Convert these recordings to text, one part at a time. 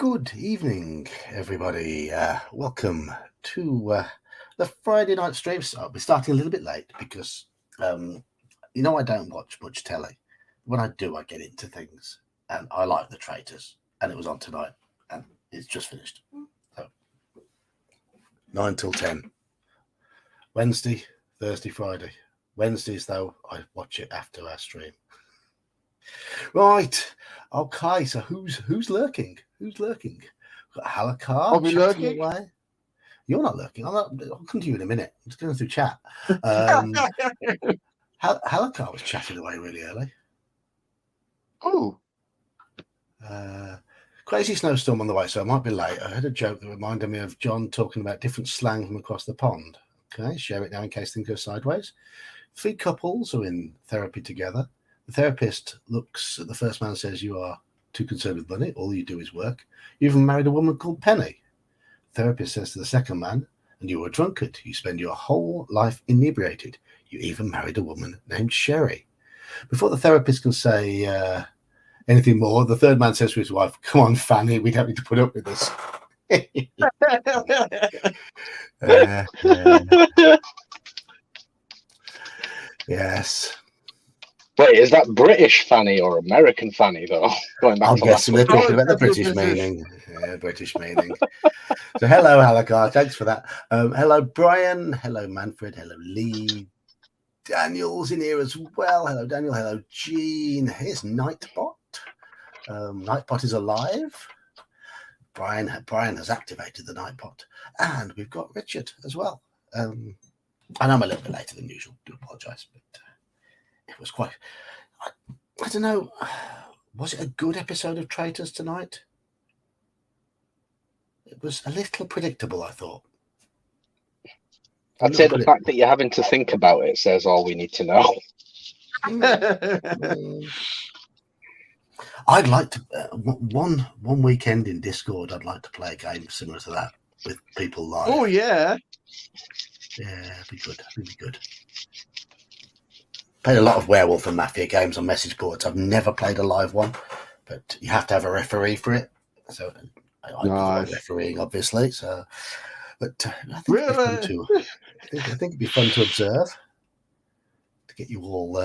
Good evening, everybody. Welcome to the Friday night stream. So we're starting a little bit late because, I don't watch much telly. When I do, I get into things, and I like The Traitors, and it was on tonight, and it's just finished. So 9 till 10. Wednesday, Thursday, Friday. Wednesdays, though, I watch it after our stream. Right. Okay, so who's lurking? Who's lurking? We've got Halakar. Are we lurking? Away. You're not lurking. I'll come to you in a minute. I'm just going through chat. Halakar was chatting away really early. Oh. Crazy snowstorm on the way, so I might be late. I had a joke that reminded me of John talking about different slang from across the pond. Okay, share it now in case things go sideways. 3 couples are in therapy together. The therapist looks at the first man and says, "You are too concerned with money. All you do is work. You even married a woman called Penny." The therapist says to the second man, "And you were a drunkard. You spend your whole life inebriated. You even married a woman named Sherry." Before the therapist can say anything more, the third man says to his wife, "Come on, Fanny, we don't need to put up with this." Yes. Wait, is that British Fanny or American Fanny, though? Going back I'm to guessing last we're week. talking about the British meaning. Yeah, British meaning. So hello, Halakar. Thanks for that. Hello, Brian. Hello, Manfred. Hello, Lee. Daniel's in here as well. Hello, Daniel. Hello, Jean. Here's Nightbot. Nightbot is alive. Brian has activated the Nightbot. And we've got Richard as well. And I'm a little bit later than usual. Do apologise, but it was quite... I don't know. Was it a good episode of Traitors tonight? It was a little predictable, I thought. I'd say the fact that you're having to think about it says all we need to know. I'd like to one weekend in Discord. I'd like to play a game similar to that with people live. Oh yeah, it'd be good. It'd be good. Played a lot of Werewolf and Mafia games on message boards. I've never played a live one, but you have to have a referee for it. So I nice. Refereeing, obviously. So, but I think it'd be fun to. I think it'd be fun to observe. To get you all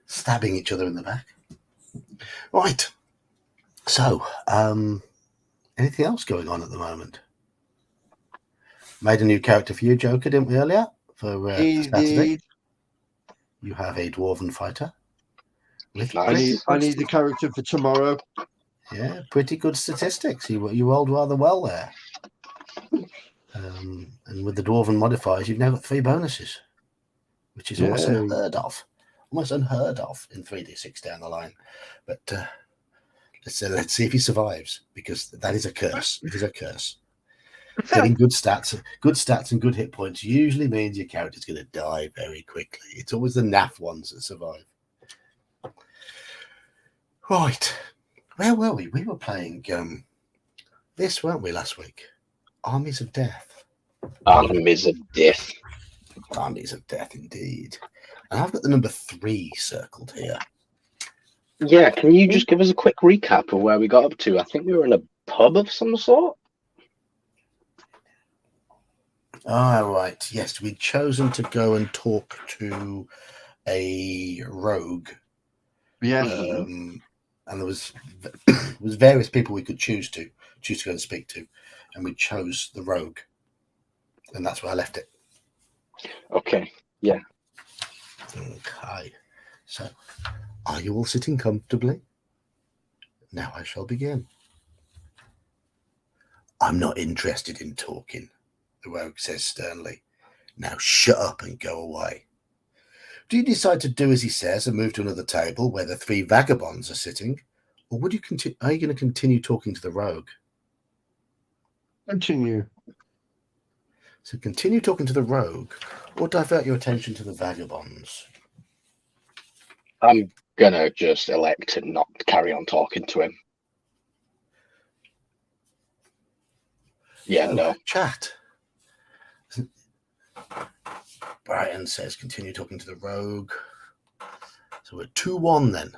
stabbing each other in the back. Right. So, anything else going on at the moment? Made a new character for you, Joker, didn't we, earlier? For Saturday. You have a dwarven fighter. I need the character for tomorrow. Yeah, pretty good statistics. You rolled rather well there. And with the dwarven modifiers, you've now got 3 bonuses, which is almost unheard of. Almost unheard of in 3d6 down the line. But let's see if he survives, because that is a curse. It is a curse. Getting good stats and good hit points usually means your character's going to die very quickly. It's always the naff ones that survive. Right. Where were we? We were playing this, weren't we, last week? Armies of Death. Armies of Death. Armies of Death, indeed. And I've got the number 3 circled here. Yeah, can you just give us a quick recap of where we got up to? I think we were in a pub of some sort. Right. Yes, we'd chosen to go and talk to a rogue. Yeah. And there was various people we could choose to go and speak to, and we chose the rogue, and that's where I left it. Okay. Yeah. Okay. So, are you all sitting comfortably? Now I shall begin. "I'm not interested in talking," the rogue says sternly. "Now shut up and go away." Do you decide to do as he says and move to another table where the 3 vagabonds are sitting, or are you going to continue talking to the rogue? Continue. So continue talking to the rogue, or divert your attention to the vagabonds. I'm gonna just elect to not carry on talking to him. Yeah, so, no. Chat. Brian says continue talking to the rogue. So we're 2-1 then.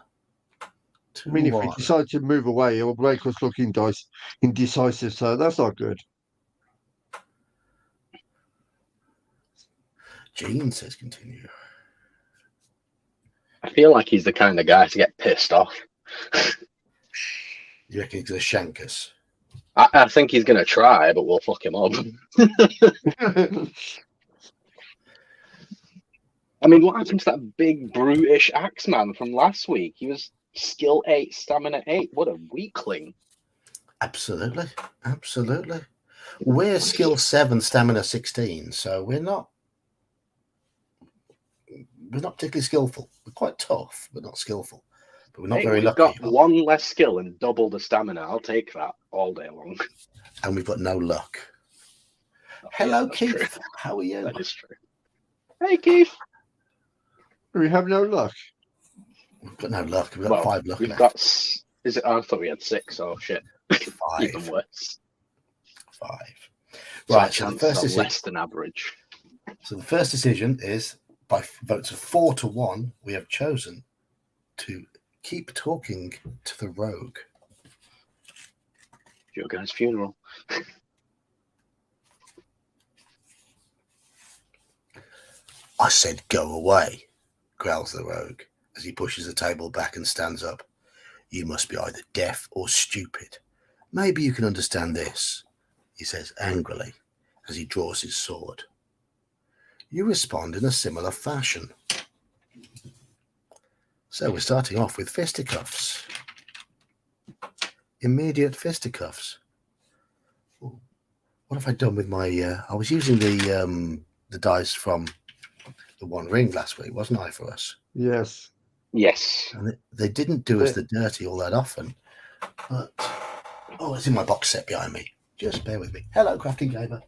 I mean, if we 2-1. decide to move away, it will make us look indecisive. So that's not good. Gene says continue. I feel like he's the kind of guy to get pissed off. You reckon he's going to shank us? I think he's going to try, but we'll fuck him up. I mean, what happened to that big, brutish Axeman from last week? He was skill 8, stamina 8. What a weakling. Absolutely. Absolutely. We're skill 7, stamina 16, so we're not particularly skillful. We're quite tough, but not skillful. But we're not very we've lucky. got one less skill and double the stamina. I'll take that all day long. And we've got no luck. Oh, Hello, yeah, Keith. true. How are you? That is true. Hey, Keith. We have no luck. We've got no luck. We've got 5 luck we've left. got. Is it? I thought we had 6. Oh shit. 5. Even worse. 5. So Right. our So the chances first are decision. less than average. So the first decision is by votes of 4-1. We have chosen to keep talking to the rogue. Your guy's funeral. I said, go away, growls the rogue as he pushes the table back and stands up. You must be either deaf or stupid. Maybe you can understand this, he says angrily as he draws his sword. You respond in a similar fashion. So we're starting off with fisticuffs. Immediate fisticuffs. Ooh, what have I done with my... I was using the dice from the One Ring last week, wasn't I, for us? Yes. Yes. And they didn't do us the dirty all that often. But, oh, it's in my box set behind me. Just bear with me. Hello, Crafting Gamer.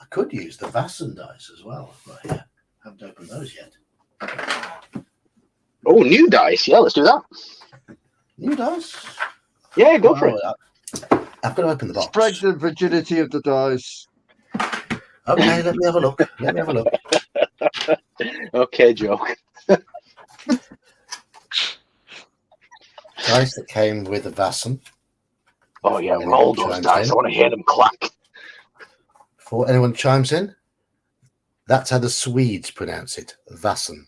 I could use the Vasson dice as well. But here, haven't opened those yet. Oh, new dice. Yeah, let's do that. New dice? Yeah, go for it. I've got to open the box. Spread the virginity of the dice. Okay, let me have a look. Okay, joke. Dice that came with a Vasson. Oh, yeah, roll those dice. I want to hear them clack. Before anyone chimes in, that's how the Swedes pronounce it, Vasson.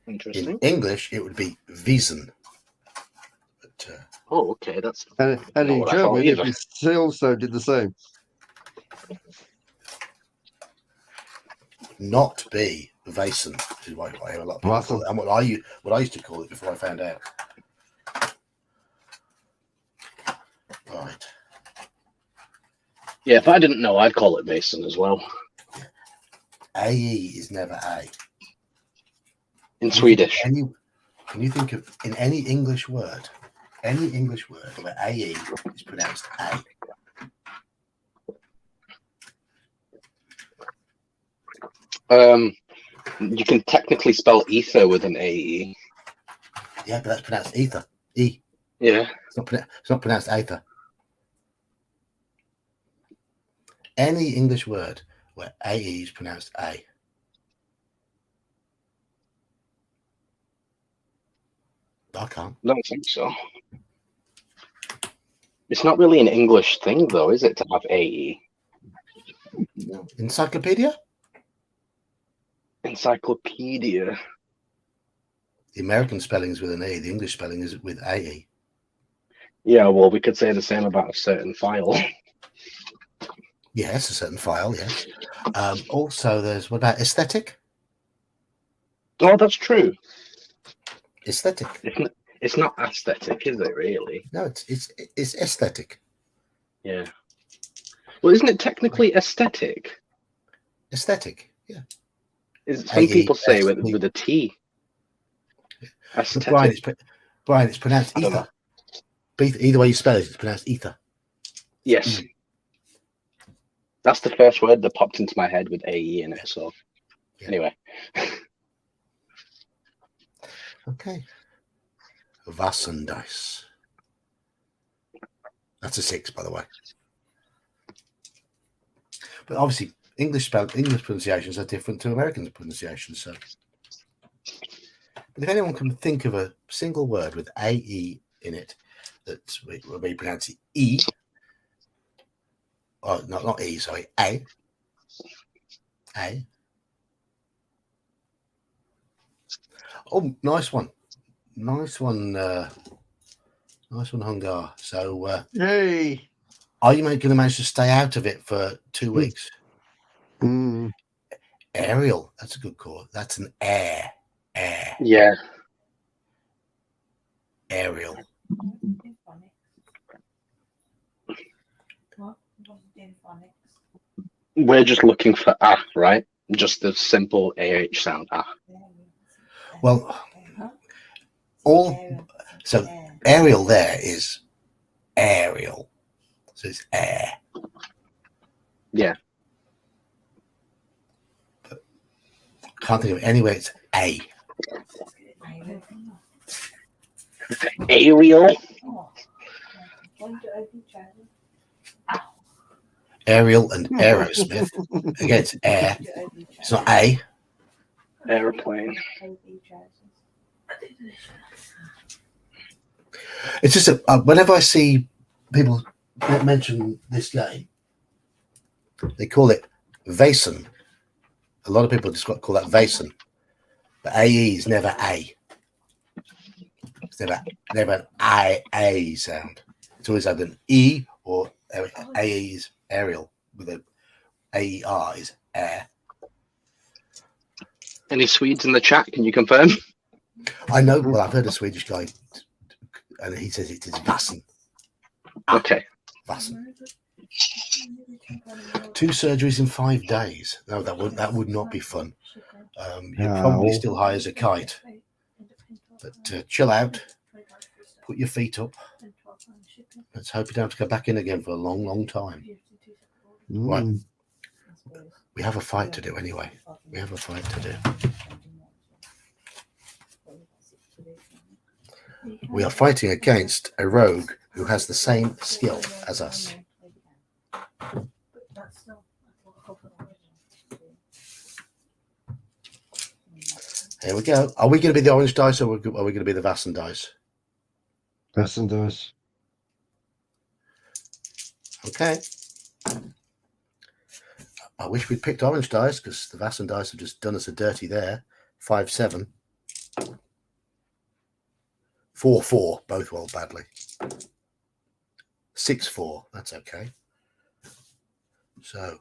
Interesting. In English, it would be Wiesen. But, oh, okay, that's... And in German, it also did the same. not be Vason, which is what I hear a lot of people call it, and what I used to call it before I found out. Right. Yeah, if I didn't know, I'd call it Mason as well. AE is never A. In Swedish. Can you think of in any English word where AE is pronounced A? You can technically spell ether with an AE. Yeah, but that's pronounced ether. E. Yeah. It's not pronounced ether. Any English word where AE is pronounced A. I can't. I don't think so. It's not really an English thing, though, is it, to have AE? No. Encyclopedia? Encyclopedia. The American spelling is with an E. The English spelling is with AE. Yeah, well, we could say the same about a certain file. Yes, a certain file, yes. Also, there's, what about aesthetic? Oh, that's true. Aesthetic. It's not aesthetic, is it, really? No, it's aesthetic. Yeah. Well, isn't it technically aesthetic? Aesthetic, yeah. Some people say with a T. Aesthetic. Brian, it's pronounced ether. Either way you spell it, it's pronounced ether. Yes. That's the first word that popped into my head with AE in it, so anyway. Okay. Vassen dice. That's a 6, by the way. But obviously, English pronunciations are different to American pronunciations. So, but if anyone can think of a single word with AE in it that will be pronounced E, or not E, sorry, A. Oh, nice one. Nice one, Hungar. So, Yay! are you going to manage to stay out of it for 2 weeks? Mm. Aerial, that's a good call. That's an air. Yeah. Aerial. We're just looking for ah, right? Just the simple AH sound. Ah. Well, so aerial there is aerial. So it's air. Yeah. But can't think of it anyway. It's A. Aerial. Aerial and Aerosmith. Again, it's air. It's not A. Airplane. It's just whenever I see people mention this game, they call it Vason. A lot of people just call that Vason. But AE is never A. It's never an I-A sound. It's always either an E or AE is aerial with a AER is air. Any Swedes in the chat? Can you confirm? I know. Well, I've heard a Swedish guy, and he says it is Vassen. Okay. Vassen. 2 surgeries in 5 days. No, that would not be fun. You're probably still high as a kite. But chill out. Put your feet up. Let's hope you don't have to go back in again for a long, long time. Right. We have a fight to do anyway. We have a fight to do. We are fighting against a rogue who has the same skill as us. Here we go. Are we going to be the orange dice or are we going to be the Vassen dice? Vassen dice. Okay. I wish we'd picked orange dice because the Vassen dice have just done us a dirty there. 5-7. 4-4, both rolled badly. 6-4, that's okay. So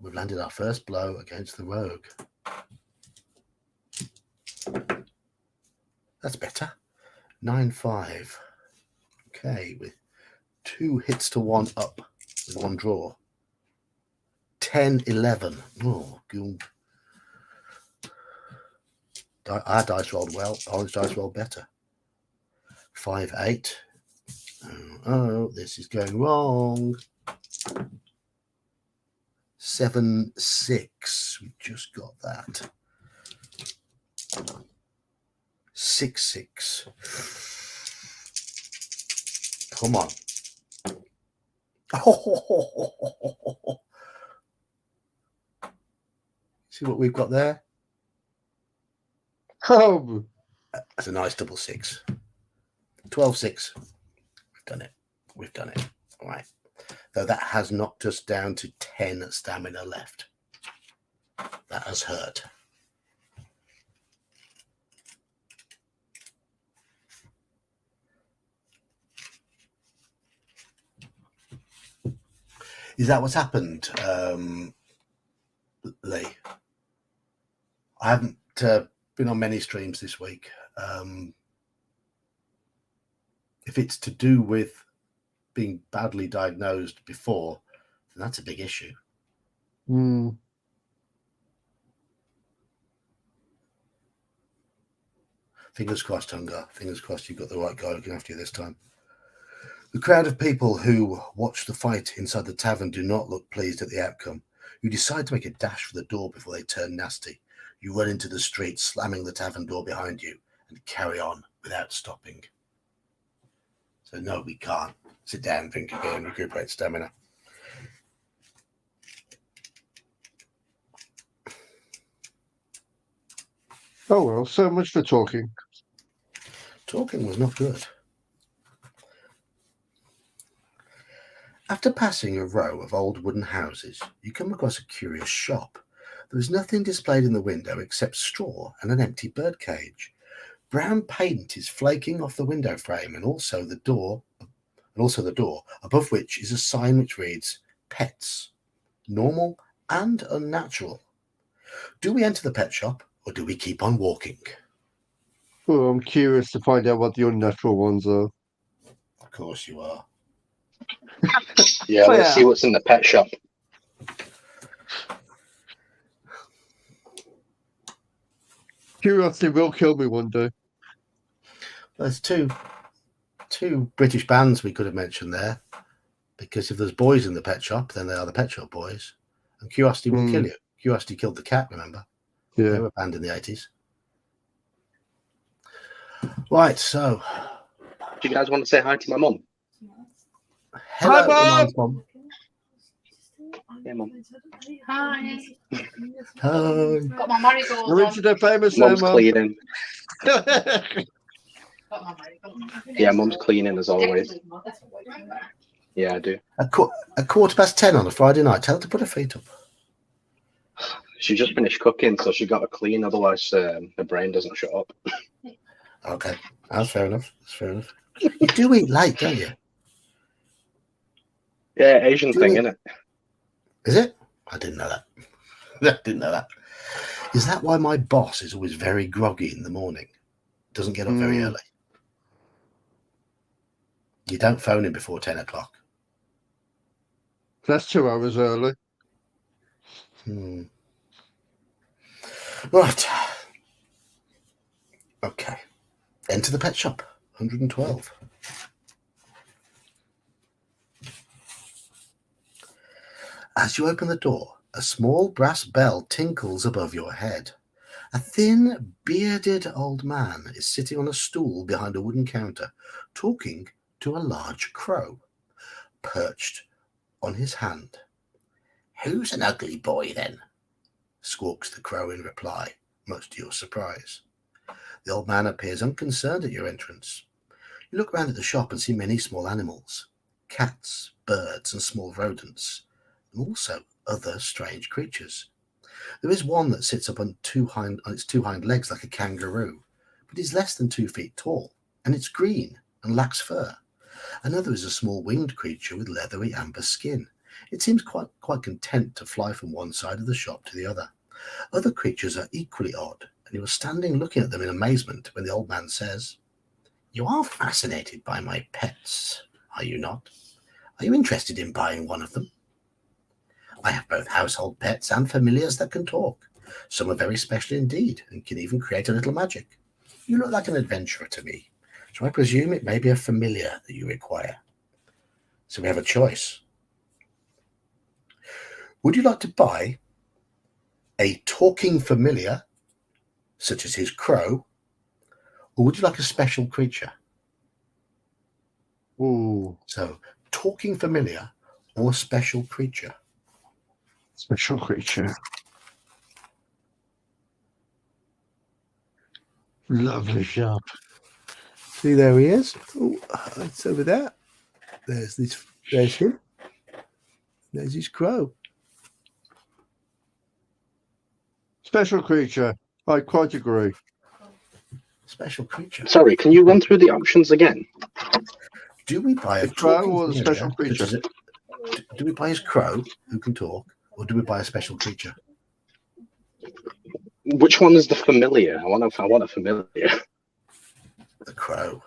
we've landed our first blow against the rogue. That's better. 9-5. Okay, with 2 hits to 1 up with 1 draw. 10-11. Oh, good. Our dice rolled well. Orange dice rolled better. 5-8. Oh, this is going wrong. 7-6. We just got that. 6-6. Come on. Oh. See what we've got there? Oh, That's a nice double 6. 12-6. We've done it. All right. Though that has knocked us down to 10 stamina left. That has hurt. Is that what's happened, Lee? I haven't been on many streams this week. If it's to do with being badly diagnosed before, then that's a big issue. Fingers crossed, Hungar. Fingers crossed you've got the right guy looking after you this time. The crowd of people who watch the fight inside the tavern do not look pleased at the outcome. You decide to make a dash for the door before they turn nasty. You run into the street, slamming the tavern door behind you, and carry on without stopping. So no, we can't. Sit down, drink again, recuperate stamina. Oh well, so much for talking. Talking was not good. After passing a row of old wooden houses, you come across a curious shop. There is nothing displayed in the window except straw and an empty birdcage. Brown paint is flaking off the window frame and also the door, above which is a sign which reads "Pets, Normal and Unnatural." Do we enter the pet shop or do we keep on walking? Well, I'm curious to find out what the unnatural ones are. Of course you are. Yeah, Oh, let's yeah. see what's in the pet shop. Curiosity will kill me one day. There's two British bands we could have mentioned there, because if there's boys in the pet shop, then they are the Pet Shop Boys, and Curiosity will kill you. Curiosity killed the cat, remember? They Yeah. were banned in the 80s. Right, so Do you guys want to say hi to my mum? hello, Hi, Mum! Iman's mum. Yeah, mum. Hi. Hi. Got my marigolds You're on. into the famous Mum's Mum. cleaning. Got my marigolds. Yeah, mum's cleaning as always. Yeah, I do. A 10:15 on a Friday night. Tell her to put her feet up. She just finished cooking, so she got to clean. Otherwise, her brain doesn't shut up. Okay, that's fair enough. That's fair enough. You do eat late, don't you? Yeah, Asian Do thing, we- innit? Is it? I didn't know that. I didn't know that. Is that why my boss is always very groggy in the morning? Doesn't get up very early. You don't phone him before 10 o'clock. That's 2 hours early. Right. Okay. Enter the pet shop. 112. As you open the door, a small brass bell tinkles above your head. A thin, bearded old man is sitting on a stool behind a wooden counter, talking to a large crow, perched on his hand. "Who's an ugly boy, then?" squawks the crow in reply, much to your surprise. The old man appears unconcerned at your entrance. You look round at the shop and see many small animals, cats, birds, and small rodents, and also other strange creatures. There is one that sits up on its two hind legs like a kangaroo, but is less than 2 feet tall, and it's green and lacks fur. Another is a small winged creature with leathery amber skin. It seems quite content to fly from one side of the shop to the other. Other creatures are equally odd, and you are standing looking at them in amazement when the old man says, "You are fascinated by my pets, are you not? Are you interested in buying one of them? I have both household pets and familiars that can talk. Some are very special indeed and can even create a little magic. You look like an adventurer to me, so I presume it may be a familiar that you require. So we have a choice. Would you like to buy a talking familiar, such as his crow, or would you like a special creature?" Ooh, So, talking familiar or special creature. special creature. Lovely shop. See, there he is. Oh, it's over there. There's him. There's his crow. Special creature. I quite agree. Special creature. Sorry, can you run through the options again? Do we buy a The crow talking or the familiar, special such creature? as do we buy his crow who can talk, or do we buy a special creature? Which one is the familiar? I want a familiar. The crow.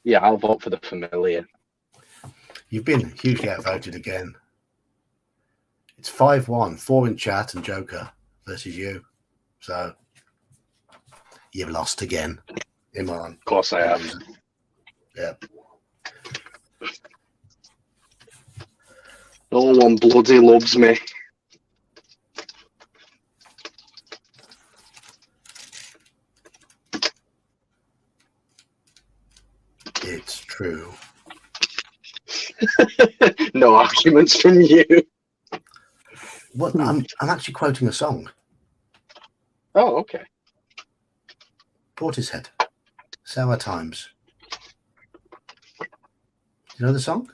Yeah, I'll vote for the familiar. You've been hugely outvoted again. It's 5-1, 4 in chat and Joker versus you. So you've lost again. Iman. Of course I have. Yeah. No one bloody loves me. It's true. No arguments from you. What I'm actually quoting a song. Oh, okay. Portishead, Sour Times. You know the song?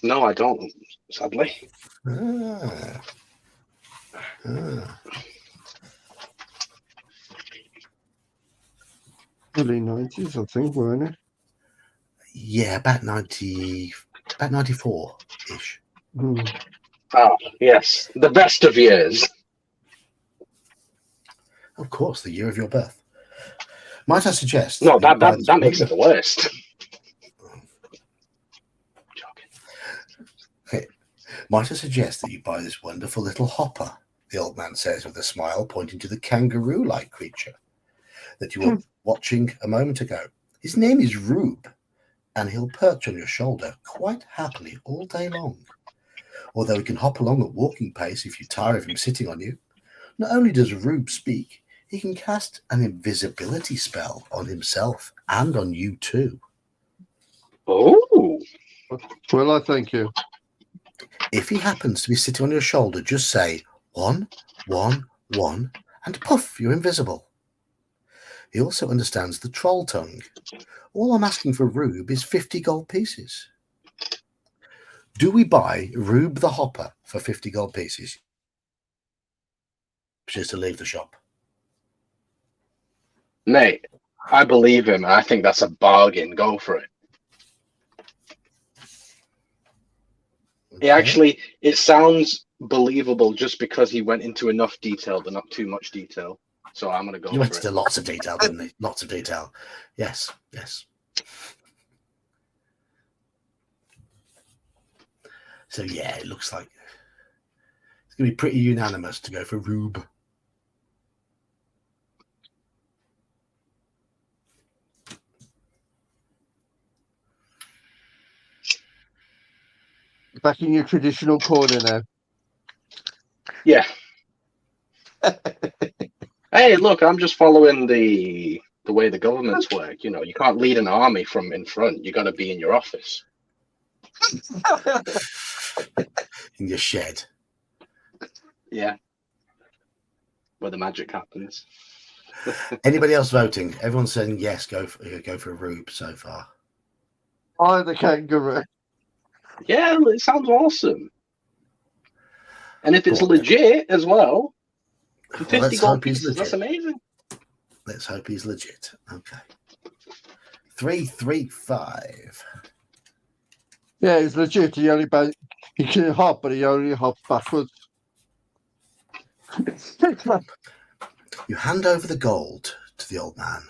No, I don't, sadly. Ah. Ah. Early 90s, I think, weren't it? Yeah, about 94-ish. Ah, yes. The best of years. Of course, the year of your birth. Might I suggest? No, that you buy this that makes it the worst. Joking. Might I suggest that you buy this wonderful little hopper? The old man says with a smile, pointing to the kangaroo-like creature that you were watching a moment ago. His name is Rube, and he'll perch on your shoulder quite happily all day long. Although he can hop along at walking pace if you tire of him sitting on you. Not only does Rube speak, he can cast an invisibility spell on himself and on you too. Oh. Well, I thank you. If he happens to be sitting on your shoulder, just say 1, 1, 1, and puff, you're invisible. He also understands the troll tongue. All I'm asking for Rube is 50 gold pieces. Do we buy Rube the Hopper for 50 gold pieces? Just to leave the shop. Mate, I believe him. I think that's a bargain. Go for it. Okay. It sounds believable just because he went into enough detail, but not too much detail. So I'm going to go You went for into it. lots of detail, didn't he? Lots of detail. Yes, yes. So yeah, it looks like it's going to be pretty unanimous to go for Rube. Back in your traditional corner now. Yeah. Hey, look, I'm just following the way the governments work. You know, you can't lead an army from in front. You got to be in your office. In your shed. Yeah. Where the magic happens. Anybody else voting? Everyone's saying yes, go for Rube so far. I'm the kangaroo. Yeah, it sounds awesome. And if it's Go on, then. legit as well, for Well, 50 let's gold hope he's pieces, that's legit. amazing. Let's hope he's legit. Okay. 335. Yeah, he's legit. He can hop, but he only hops backwards. You hand over the gold to the old man,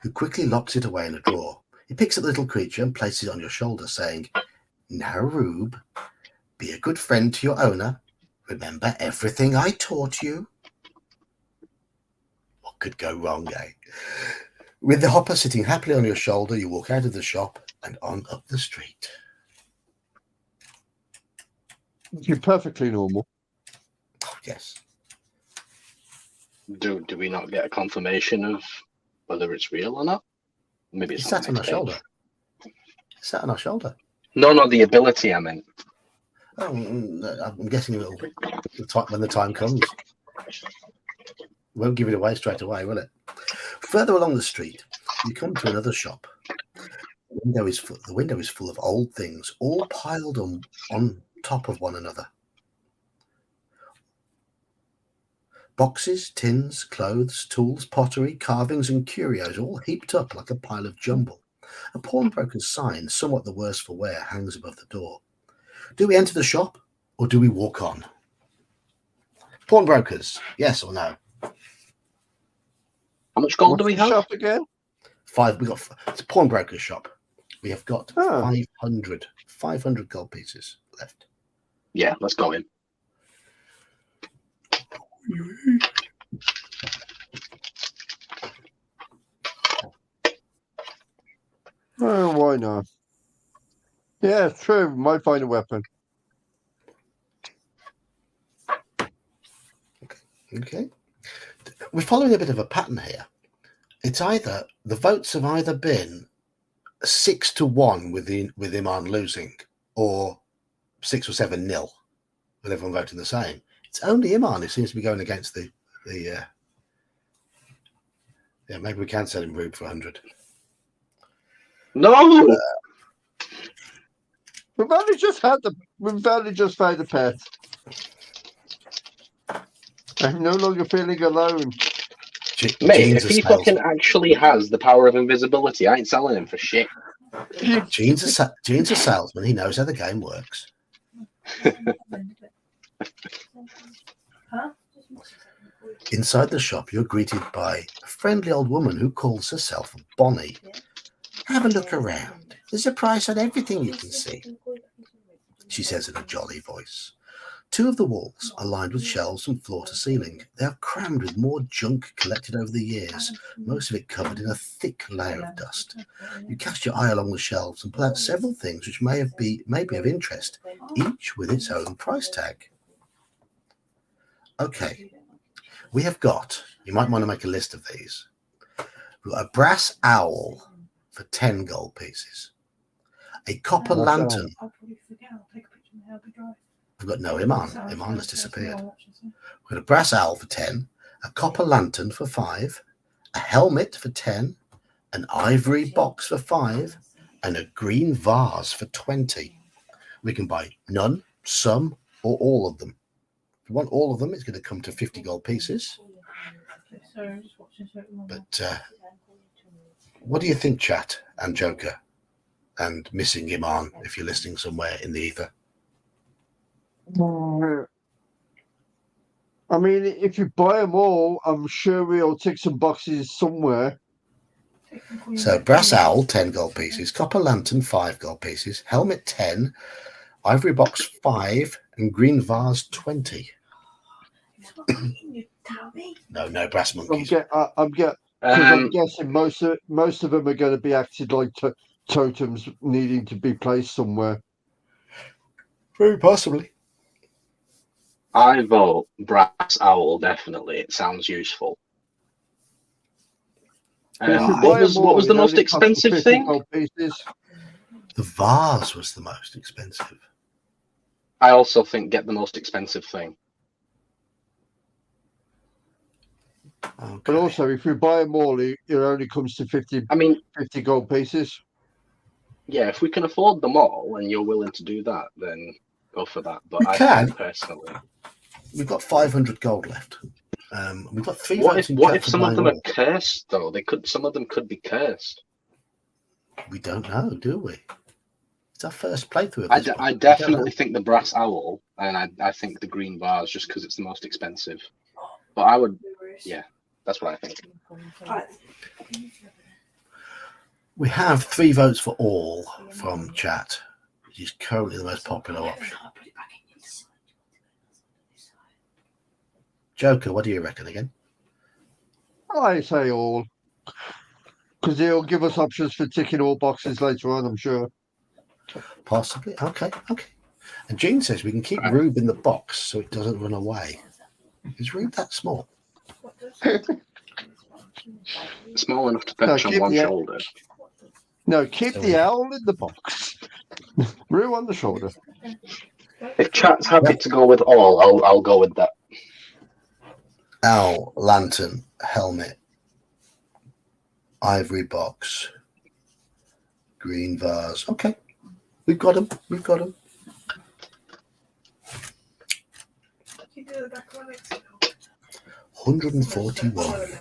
who quickly locks it away in a drawer. He picks up the little creature and places it on your shoulder, saying, "Now, Rube, be a good friend to your owner. Remember everything I taught you." What could go wrong, eh? With the hopper sitting happily on your shoulder, you walk out of the shop and on up the street. You're perfectly normal. Oh, yes. Do we not get a confirmation of whether it's real or not? Maybe He it's sat on the our next shoulder. page. He sat on our shoulder. No, not the ability I meant. Oh, I'm guessing it'll when the time comes. Won't give it away straight away, will it? Further along the street, you come to another shop. The window is full of old things, all piled on top of one another. Boxes, tins, clothes, tools, pottery, carvings, and curios, all heaped up like a pile of jumble. A pawnbroker's sign, somewhat the worse for wear, hangs above the door. Do we enter the shop, or do we walk on? Pawnbrokers, yes or no? How much gold What's do we the have? shop again? 5. It's a pawnbroker's shop. We have got Oh. 500 gold pieces left. Yeah, let's go in. Oh, why not? Yeah, it's true. Might find a weapon. Okay. We're following a bit of a pattern here. It's either the votes have either been 6-1 with him on losing, or 6 or 7-0. with everyone voting the same. It's only Iman who seems to be going against the yeah, maybe we can sell him Rube for 100. No! We've only just found the pet. I'm no longer feeling alone. Mate, Gene's if a he fucking actually has the power of invisibility, I ain't selling him for shit. Gene's a salesman. He knows how the game works. Inside the shop, you're greeted by a friendly old woman who calls herself Bonnie. Have a look around. There's a price on everything you can see, she says in a jolly voice. Two of the walls are lined with shelves from floor to ceiling. They are crammed with more junk collected over the years, most of it covered in a thick layer of dust. You cast your eye along the shelves and pull out several things which may be of interest, each with its own price tag. Okay, we have got, you might want to make a list of these. We've got a brass owl for 10 gold pieces, a copper lantern. We've got no Iman. Iman has disappeared. We've got a brass owl for 10, a copper lantern for 5, a helmet for 10, an ivory box for 5, and a green vase for 20. We can buy none, some, or all of them. If we want all of them, it's going to come to 50 gold pieces. But what do you think, chat and Joker and missing Iman, if you're listening somewhere in the ether? I mean, if you buy them all, I'm sure we'll tick some boxes somewhere. So brass owl, 10 gold pieces, copper lantern, 5 gold pieces, helmet 10, ivory box 5, and green vase 20. No brass monkeys. I'm guessing most of them are going to be acted like totems needing to be placed somewhere. Very possibly. I vote brass owl, definitely. It sounds useful. What was the most expensive thing? The vase was the most expensive. I also think get the most expensive thing. Okay. But also, if you buy them all, it only comes to 50 gold pieces. Yeah, if we can afford them all and you're willing to do that, then go for that. But We can. think personally, we've got 500 gold left. We've got 3 What votes in if chat for some of buying them are all. cursed though? Some of them could be cursed. We don't know, do we? It's our first playthrough. I definitely think the brass owl, and I think the green vase just because it's the most expensive. But I would, yeah, that's what I think. We have 3 votes for all from chat, which is currently the most popular option. Joker, what do you reckon again? I say all. Because they'll give us options for ticking all boxes later on, I'm sure. Possibly. Okay. And Gene says we can keep Rube in the box so it doesn't run away. Is Rube that small? Small enough to perch on one shoulder. No, keep the owl in the box. Rue on the shoulder. If chat's happy to go with all, I'll go with that. Owl, lantern, helmet, ivory box, green vase. Okay, we've got them. 141.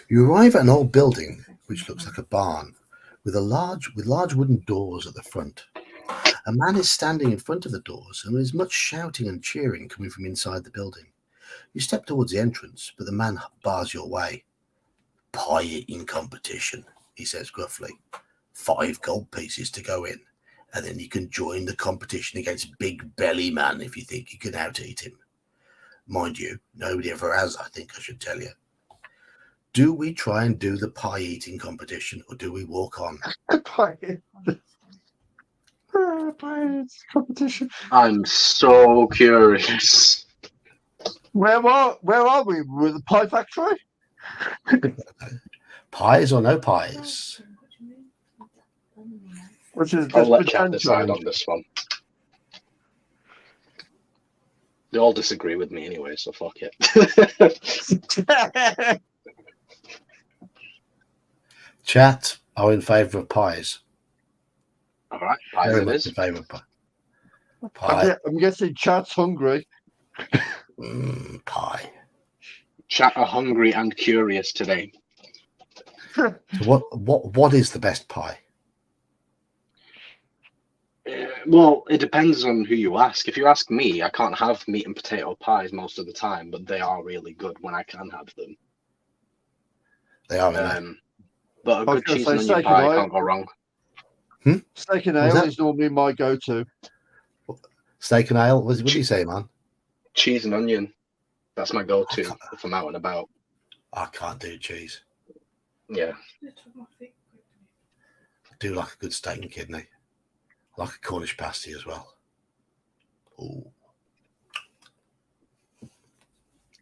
You arrive at an old building which looks like a barn with large wooden doors at the front. A man is standing in front of the doors and there is much shouting and cheering coming from inside the building. You step towards the entrance, but the man bars your way. Pie eating competition, he says gruffly. 5 gold pieces to go in, and then you can join the competition against Big Belly Man if you think you can out-eat him. Mind you, nobody ever has, I think I should tell you. Do we try and do the pie eating competition, or do we walk on? Pie competition. I'm so curious. Where are we? With the pie factory? Pies or no pies? Which is I'll let chat decide on this one. They all disagree with me anyway, so fuck it. Chat are in favour of pies. All right, pies Very it much is. in favour of pie. Pie. I'm guessing chat's hungry. Pie. Chat are hungry and curious today. So what is the best pie? Well, it depends on who you ask. If you ask me, I can't have meat and potato pies most of the time, but they are really good when I can have them. They are in there. But a I was good gonna cheese say and onion steak and pie ale. can't go wrong. Steak and What was ale that? is normally my go-to. Steak and ale. What do you say, man? Cheese and onion. That's my go-to can't- if I'm out and about. I can't do cheese. Yeah. I do like a good steak and kidney. I like a Cornish pasty as well. Ooh.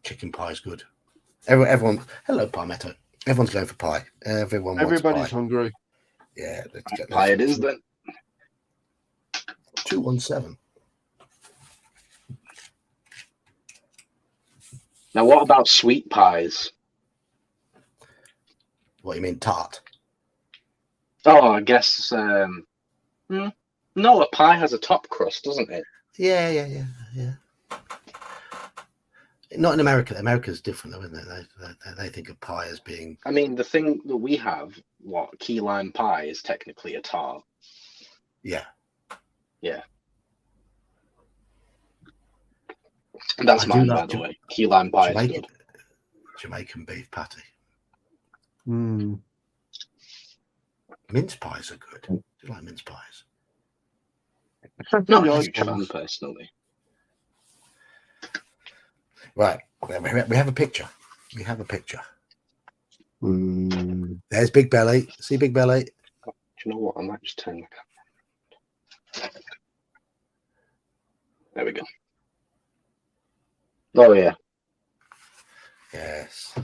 Chicken pie is good. Everyone, hello, Palmetto. Everyone's going for pie. Everyone wants Everybody's pie. hungry. Yeah, let's get Pie it is then. 217. Now, what about sweet pies? What you mean, tart? Oh, I guess. No, a pie has a top crust, doesn't it? Yeah. Not in America. America's different, though, isn't it? They think of pie as being. I mean, the thing that we have, key lime pie, is technically a tart. Yeah. Yeah. And that's I do mine, like by the way. Key lime pie is good. Jamaican beef patty. Mm. Mince pies are good. Do you like mince pies? Not Yeah, a I huge fan, suppose. personally. Right. We have a picture. We have a picture. Mm. There's Big Belly. See Big Belly? Do you know what? I might just turn the camera. There we go. Oh, yeah. Yes.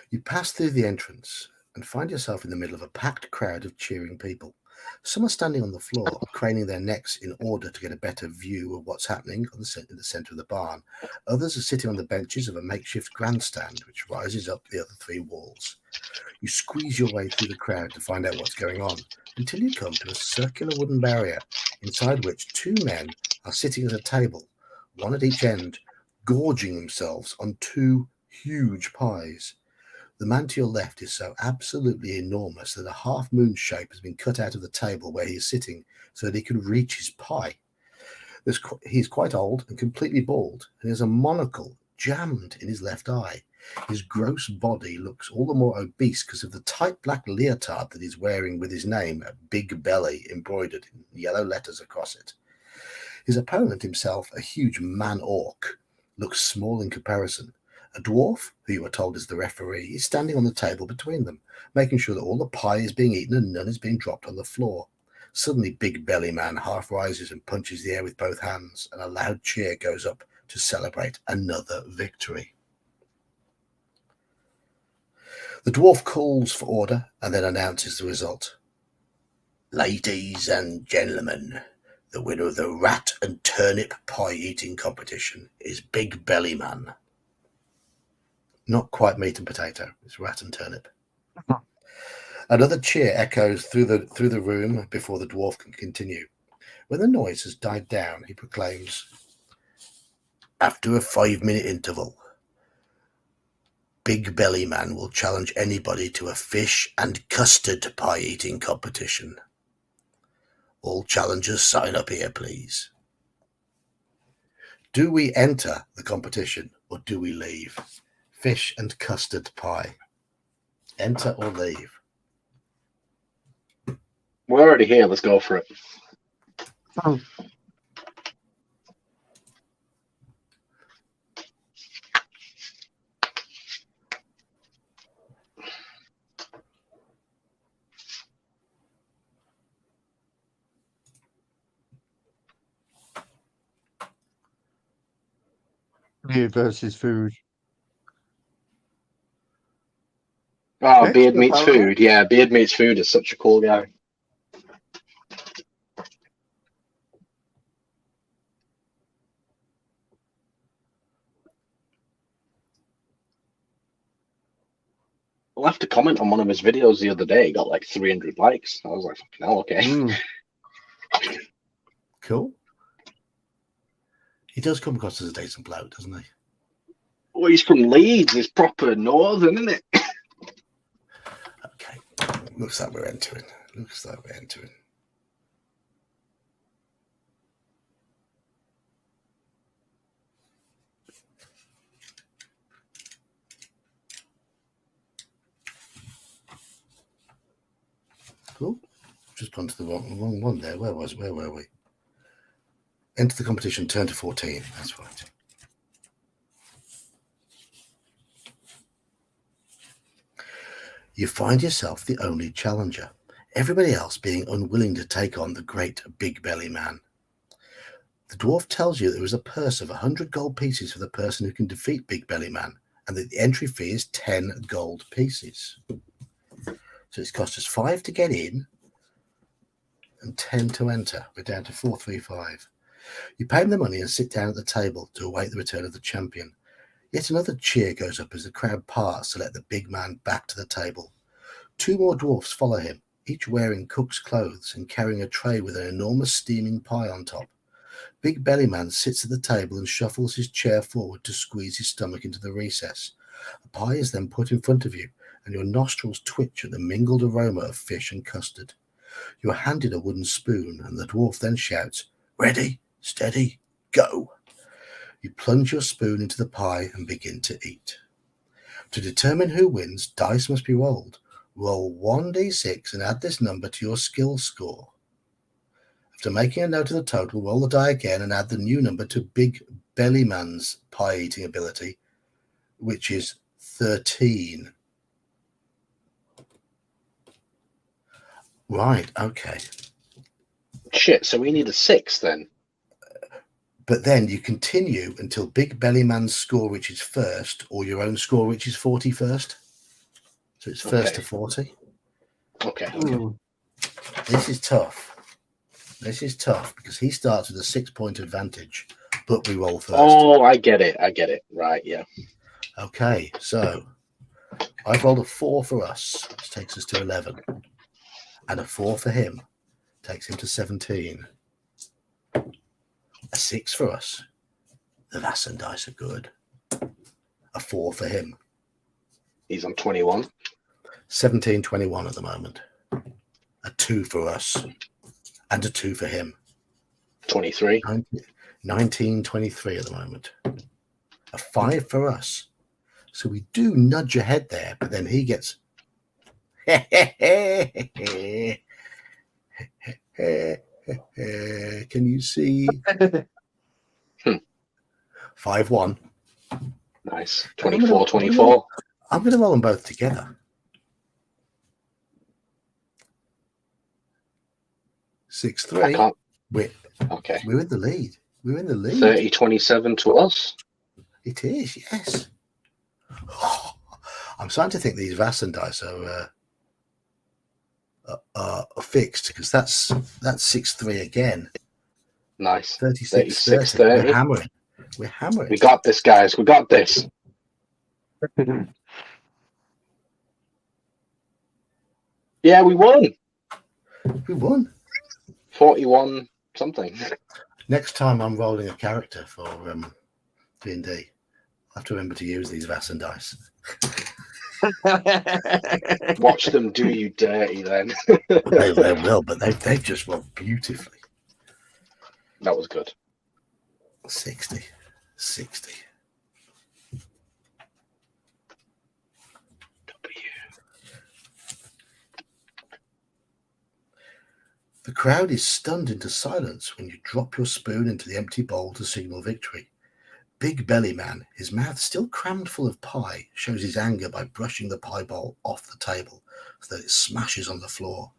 You pass through the entrance and find yourself in the middle of a packed crowd of cheering people. Some are standing on the floor, craning their necks in order to get a better view of what's happening in the centre of the barn. Others are sitting on the benches of a makeshift grandstand, which rises up the other three walls. You squeeze your way through the crowd to find out what's going on, until you come to a circular wooden barrier, inside which two men are sitting at a table, one at each end, gorging themselves on two huge pies. The man to your left is so absolutely enormous that a half-moon shape has been cut out of the table where he is sitting so that he can reach his pie. He's quite old and completely bald, and has a monocle jammed in his left eye. His gross body looks all the more obese because of the tight black leotard that he's wearing with his name, Big Belly, embroidered in yellow letters across it. His opponent himself, a huge man-orc, looks small in comparison. A dwarf, who you are told is the referee, is standing on the table between them, making sure that all the pie is being eaten and none is being dropped on the floor. Suddenly, Big Belly Man half rises and punches the air with both hands, and a loud cheer goes up to celebrate another victory. The dwarf calls for order and then announces the result. Ladies and gentlemen, the winner of the rat and turnip pie eating competition is Big Belly Man. Not quite meat and potato, it's rat and turnip. Another cheer echoes through the room before the dwarf can continue. When the noise has died down, he proclaims, after a 5-minute interval, Big Belly Man will challenge anybody to a fish and custard pie eating competition. All challengers sign up here, please. Do we enter the competition or do we leave? Fish and custard pie. Enter or leave? We're already here. Let's go for it. Beer versus food. Oh, Next, Beard meets apparently. food. Yeah, Beard meets food is such a cool guy. comment on one of his videos the other day. He got like 300 likes. I was like, fucking hell, okay. Cool. He does come across as a decent bloke, doesn't he? Well, he's from Leeds. He's proper northern, isn't it? Okay. Looks like we're entering. Cool. Just gone to the wrong one there. Where were we? Enter the competition, turn to 14. That's right. You find yourself the only challenger, everybody else being unwilling to take on the great big belly man. The dwarf tells you there is a purse of 100 gold pieces for the person who can defeat Big Belly Man, and that the entry fee is 10 gold pieces. So it's cost us 5 to get in and 10 to enter. We're down to 435. You pay him the money and sit down at the table to await the return of the champion. Yet another cheer goes up as the crowd parts to let the big man back to the table. 2 more dwarfs follow him, each wearing cook's clothes and carrying a tray with an enormous steaming pie on top. Big Belly Man sits at the table and shuffles his chair forward to squeeze his stomach into the recess. A pie is then put in front of you, and your nostrils twitch at the mingled aroma of fish and custard. You are handed a wooden spoon, and the dwarf then shouts, "Ready, steady, go!" You plunge your spoon into the pie and begin to eat. To determine who wins, dice must be rolled. Roll 1d6 and add this number to your skill score. After making a note of the total, roll the die again and add the new number to Big Belly Man's pie eating ability, which is 13. Right, okay. Shit, so we need a 6 then. But then you continue until Big Belly Man's score reaches first, or your own score reaches 40 first. So it's first to 40. Okay. This is tough. Because he starts with a 6-point advantage, but we roll first. Oh, I get it. Right, yeah. Okay, so I've rolled a 4 for us, which takes us to 11. And a 4 for him takes him to 17. A 6 for us. The Vassen dice are good. A 4 for him. He's on 21. 17, 21 at the moment. A 2 for us. And a 2 for him. 23. 19, 23 at the moment. A 5 for us. So we do nudge ahead there, but then he gets... Can you see? 5-1. Nice. 24, 24. I'm going to roll them both together. 6-3. We're in the lead. 30-27 to us. It is, yes. I'm starting to think these Vassen dice are fixed, because that's 6-3 again. Nice. 36-30. We're hammering. We got this, guys. We got this. Yeah, we won. 41 something. Next time I'm rolling a character for D&D, I'll have to remember to use these Vassen dice. Watch them do you dirty then. they will, but they've just rolled beautifully. That was good. 60. The crowd is stunned into silence when you drop your spoon into the empty bowl to signal victory. Big Belly Man, his mouth still crammed full of pie, shows his anger by brushing the pie bowl off the table so that it smashes on the floor.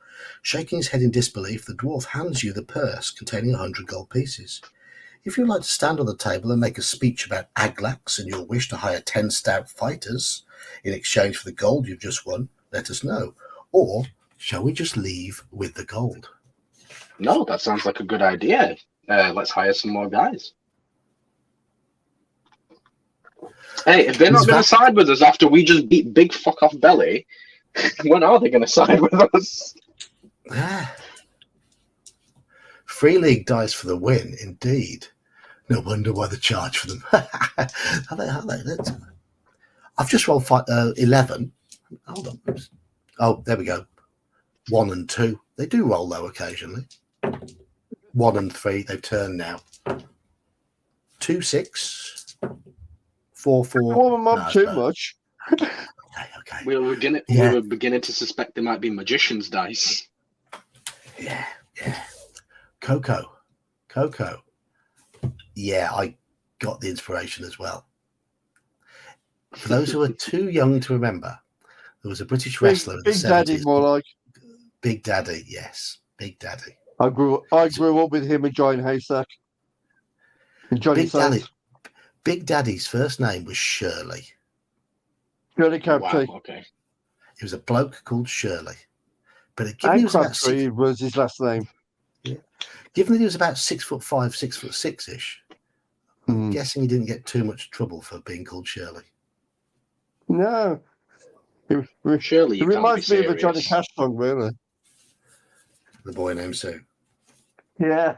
Shaking his head in disbelief, the dwarf hands you the purse containing 100 gold pieces. If you'd like to stand on the table and make a speech about Aglax and your wish to hire 10 stout fighters in exchange for the gold you've just won, let us know. Or shall we just leave with the gold? No, that sounds like a good idea. Let's hire some more guys. Hey, if they're not going to side with us after we just beat Big Fuck Off Belly, When are they going to side with us? Free League dies for the win, indeed. No wonder why they charge for them. I've just rolled 11. Hold on. Oh, there we go. 1 and 2. They do roll low occasionally. 1 and 3. They've turned now. 2, 6. 4, 4. Warm them up No, too no. much. Okay. We were beginning to suspect they might be magician's dice. Yeah. Coco. Yeah, I got the inspiration as well. For those who are too young to remember, there was a British wrestler in the Big 70s. Daddy, more like. Big Daddy, yes. Big Daddy. I grew up with him and Giant Haystack. And Johnny Saints. Big Daddy's first name was Shirley. Johnny Crabtree. Wow, okay. He was a bloke called Shirley. But And Crabtree was his last name. Yeah. Given that he was about 6'5", 6'6" I'm guessing he didn't get too much trouble for being called Shirley. No. Surely you It can't be reminds me of a serious. Johnny Cash song, really. The boy named Sue. Yeah.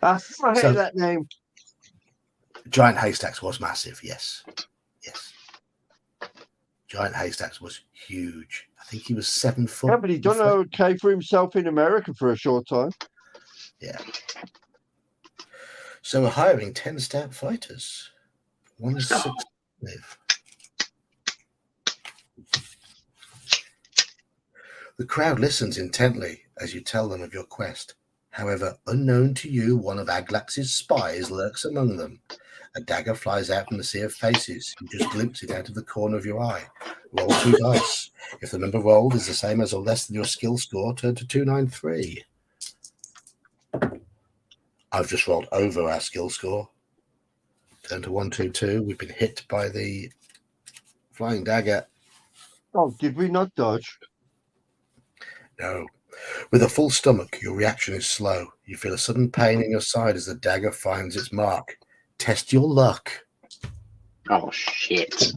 I hate that name. Giant Haystacks was massive, yes. Giant Haystacks was huge. I think he was 7 foot. Yeah, but he done okay for himself in America for a short time. Yeah. So we're hiring 10 stout fighters. 1/6 live. The crowd listens intently as you tell them of your quest. However, unknown to you, one of Aglax's spies lurks among them. A dagger flies out from the sea of faces. You just glimpse it out of the corner of your eye. Roll 2 dice. If the number rolled is the same as or less than your skill score, turn to 293. I've just rolled over our skill score. Turn to 122. We've been hit by the flying dagger. Oh, did we not dodge? No. With a full stomach, your reaction is slow. You feel a sudden pain in your side as the dagger finds its mark. Test your luck. Oh, shit.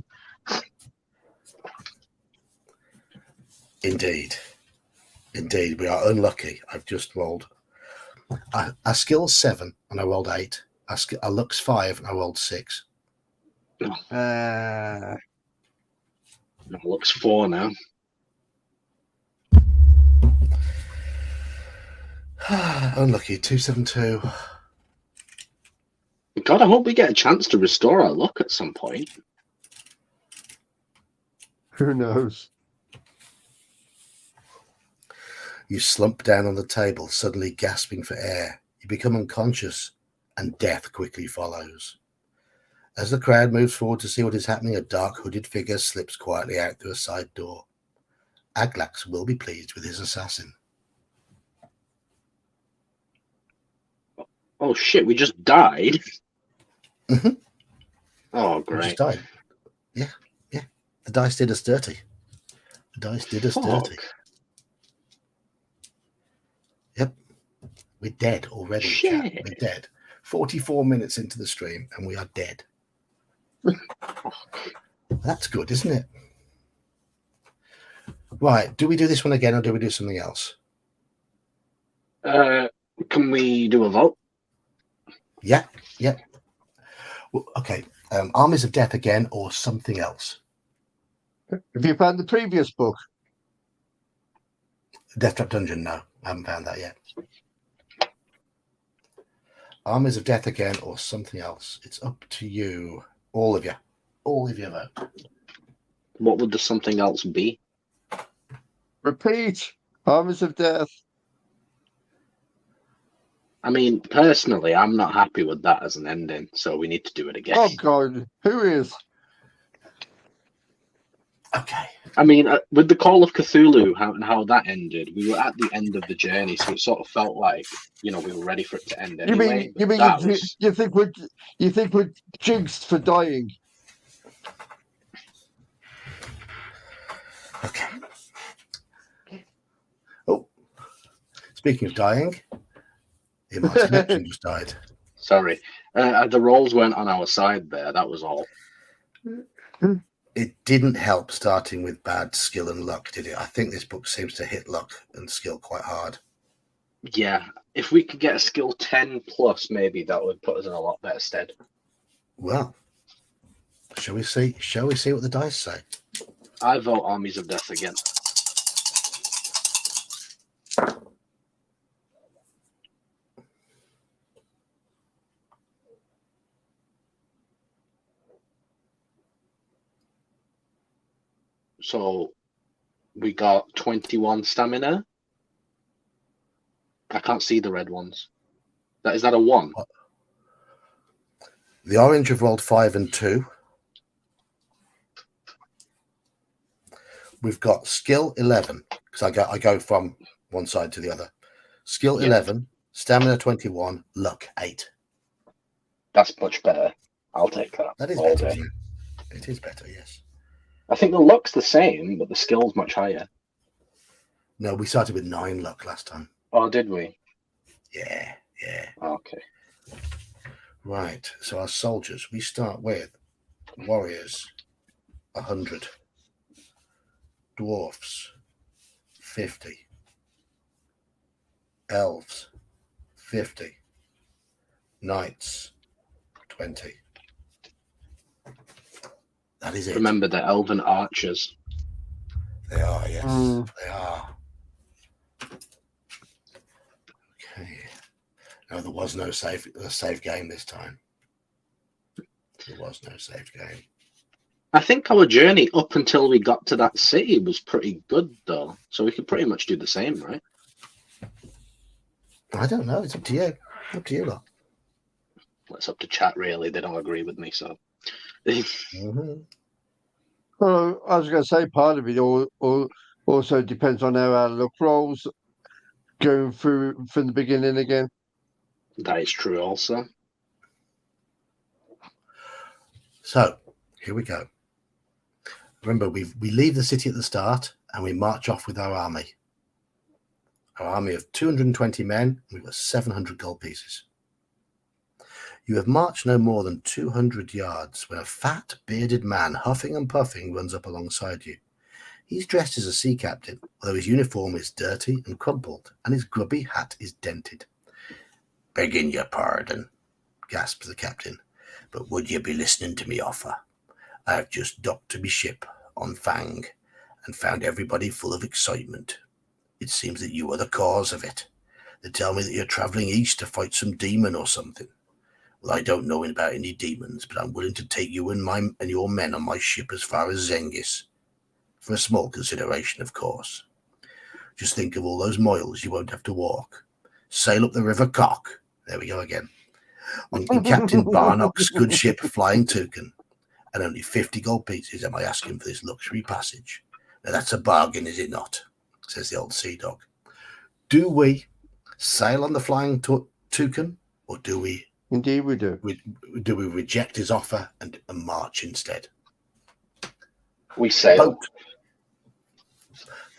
Indeed, we are unlucky. I've just rolled. Our skill's 7 and I rolled 8. Our luck's 5 and I rolled 6. That looks 4 now. Unlucky. 272. God, I hope we get a chance to restore our luck at some point. Who knows? You slump down on the table, suddenly gasping for air. You become unconscious, and death quickly follows. As the crowd moves forward to see what is happening, a dark hooded figure slips quietly out through a side door. Aglax will be pleased with his assassin. Oh shit, we just died? Mm-hmm. Oh, We great. just died. Yeah. The dice did us dirty. Fuck. Yep. We're dead already. Shit. Chat. We're dead. 44 minutes into the stream and we are dead. That's good, isn't it? Right. Do we do this one again or do we do something else? Can we do a vote? Yeah. Well, okay. Armies of Death again or something else? Have you found the previous book? Death Trap Dungeon? No, I haven't found that yet. Armies of Death again or something else? It's up to you. All of you vote. What would the something else be? Repeat. Armies of Death. I mean, personally, I'm not happy with that as an ending, so we need to do it again. Oh, God. Who is? Okay. I mean, with the Call of Cthulhu, how that ended, we were at the end of the journey, so it sort of felt like, we were ready for it to end anyway. You think we're jinxed for dying? Okay. Oh, speaking of dying, my connection just died. Sorry. The rolls weren't on our side there, that was all. It didn't help starting with bad skill and luck, did it? I think this book seems to hit luck and skill quite hard. Yeah, if we could get a skill 10 plus, maybe that would put us in a lot better stead. Well, shall we see? Shall we see what the dice say? I vote Armies of Death again. So we got 21 stamina. I can't see the red ones. Is that a 1? The orange have rolled 5 and 2. We've got skill 11 because I go from one side to the other. Skill 11, stamina 21, luck 8. That's much better. I'll take that. That is all better. day. Isn't it? It is better, yes. I think the luck's the same, but the skill's much higher. No, we started with 9 luck last time. Oh, did we? Yeah. Okay. Right. So our soldiers, we start with warriors, 100. Dwarfs, 50. Elves, 50. Knights, 20. That is it. Remember the elven archers. They are, yes. They are. Okay. No, there was no save game this time. There was no saved game. I think our journey up until we got to that city was pretty good, though. So we could pretty much do the same, right? I don't know. It's up to you. Up to you, lot. Well, it's up to chat, really. They don't agree with me, so. Well, I was going to say part of it also depends on how our luck rolls going through from the beginning again. That is true, also. So here we go. Remember, we leave the city at the start and we march off with our army. Our army of 220 men. We've got 700 gold pieces. You have marched no more than 200 yards when a fat, bearded man, huffing and puffing, runs up alongside you. He's dressed as a sea captain, although his uniform is dirty and crumpled, and his grubby hat is dented. "Begging your pardon," gasps the captain, "but would you be listening to me offer? I have just docked to me ship on Fang and found everybody full of excitement. It seems that you are the cause of it. They tell me that you're travelling east to fight some demon or something. Well, I don't know about any demons, but I'm willing to take you and your men on my ship as far as Zengis. For a small consideration, of course. Just think of all those miles you won't have to walk. Sail up the River Cock." There we go again. "On Captain Barnock's good ship, Flying Toucan. And only 50 gold pieces am I asking for this luxury passage. Now that's a bargain, is it not?" says the old sea dog. Do we sail on the Flying Toucan, or do we? Indeed, we do. Do we reject his offer and march instead? We sail. Boat.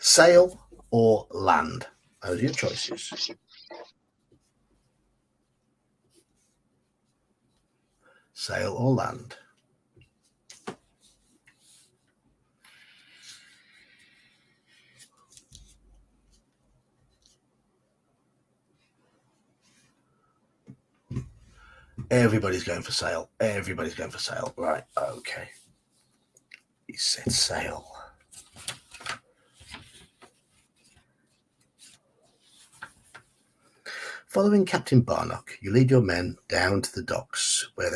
Sail or land? Those are your choices. Sail or land? Everybody's going for sail. Everybody's going for sail. Right, okay. He said sail. Following Captain Barnock, you lead your men down to the docks where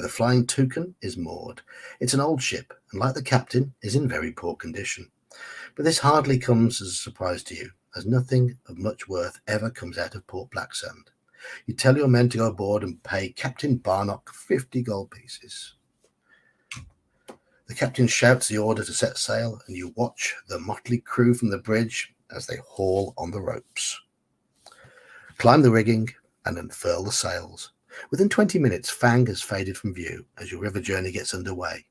the Flying Toucan is moored. It's an old ship, and like the captain, is in very poor condition. But this hardly comes as a surprise to you, as nothing of much worth ever comes out of Port Blacksand. You tell your men to go aboard and pay Captain Barnock 50 gold pieces. The captain shouts the order to set sail, and you watch the motley crew from the bridge as they haul on the ropes. Climb the rigging and unfurl the sails. Within 20 minutes, Fang has faded from view as your river journey gets underway.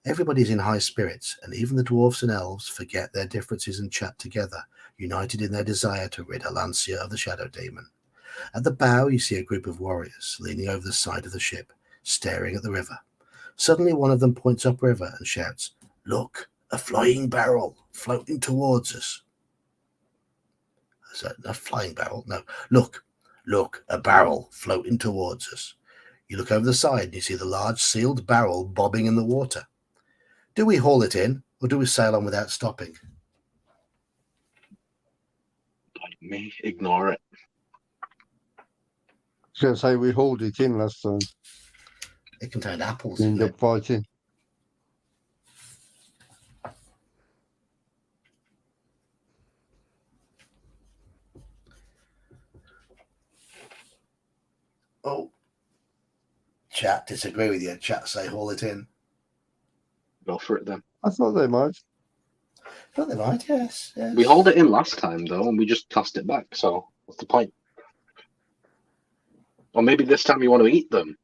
Everybody's in high spirits, and even the dwarfs and elves forget their differences and chat together, united in their desire to rid Alancia of the shadow demon. At the bow, you see a group of warriors leaning over the side of the ship, staring at the river. Suddenly, one of them points upriver and shouts, Look, a flying barrel floating towards us. Is that a flying barrel? No. Look, a barrel floating towards us. You look over the side and you see the large sealed barrel bobbing in the water. Do we haul it in or do we sail on without stopping? Like me, ignore it. I was going to say we hauled it in last time. It contained apples. We Didn't ended it? up fighting. Oh, chat disagree with you. Chat say haul it in. Go for it then. I thought they might. But they might, yes. We hauled it in last time though, and we just tossed it back. So what's the point? Or maybe this time you want to eat them.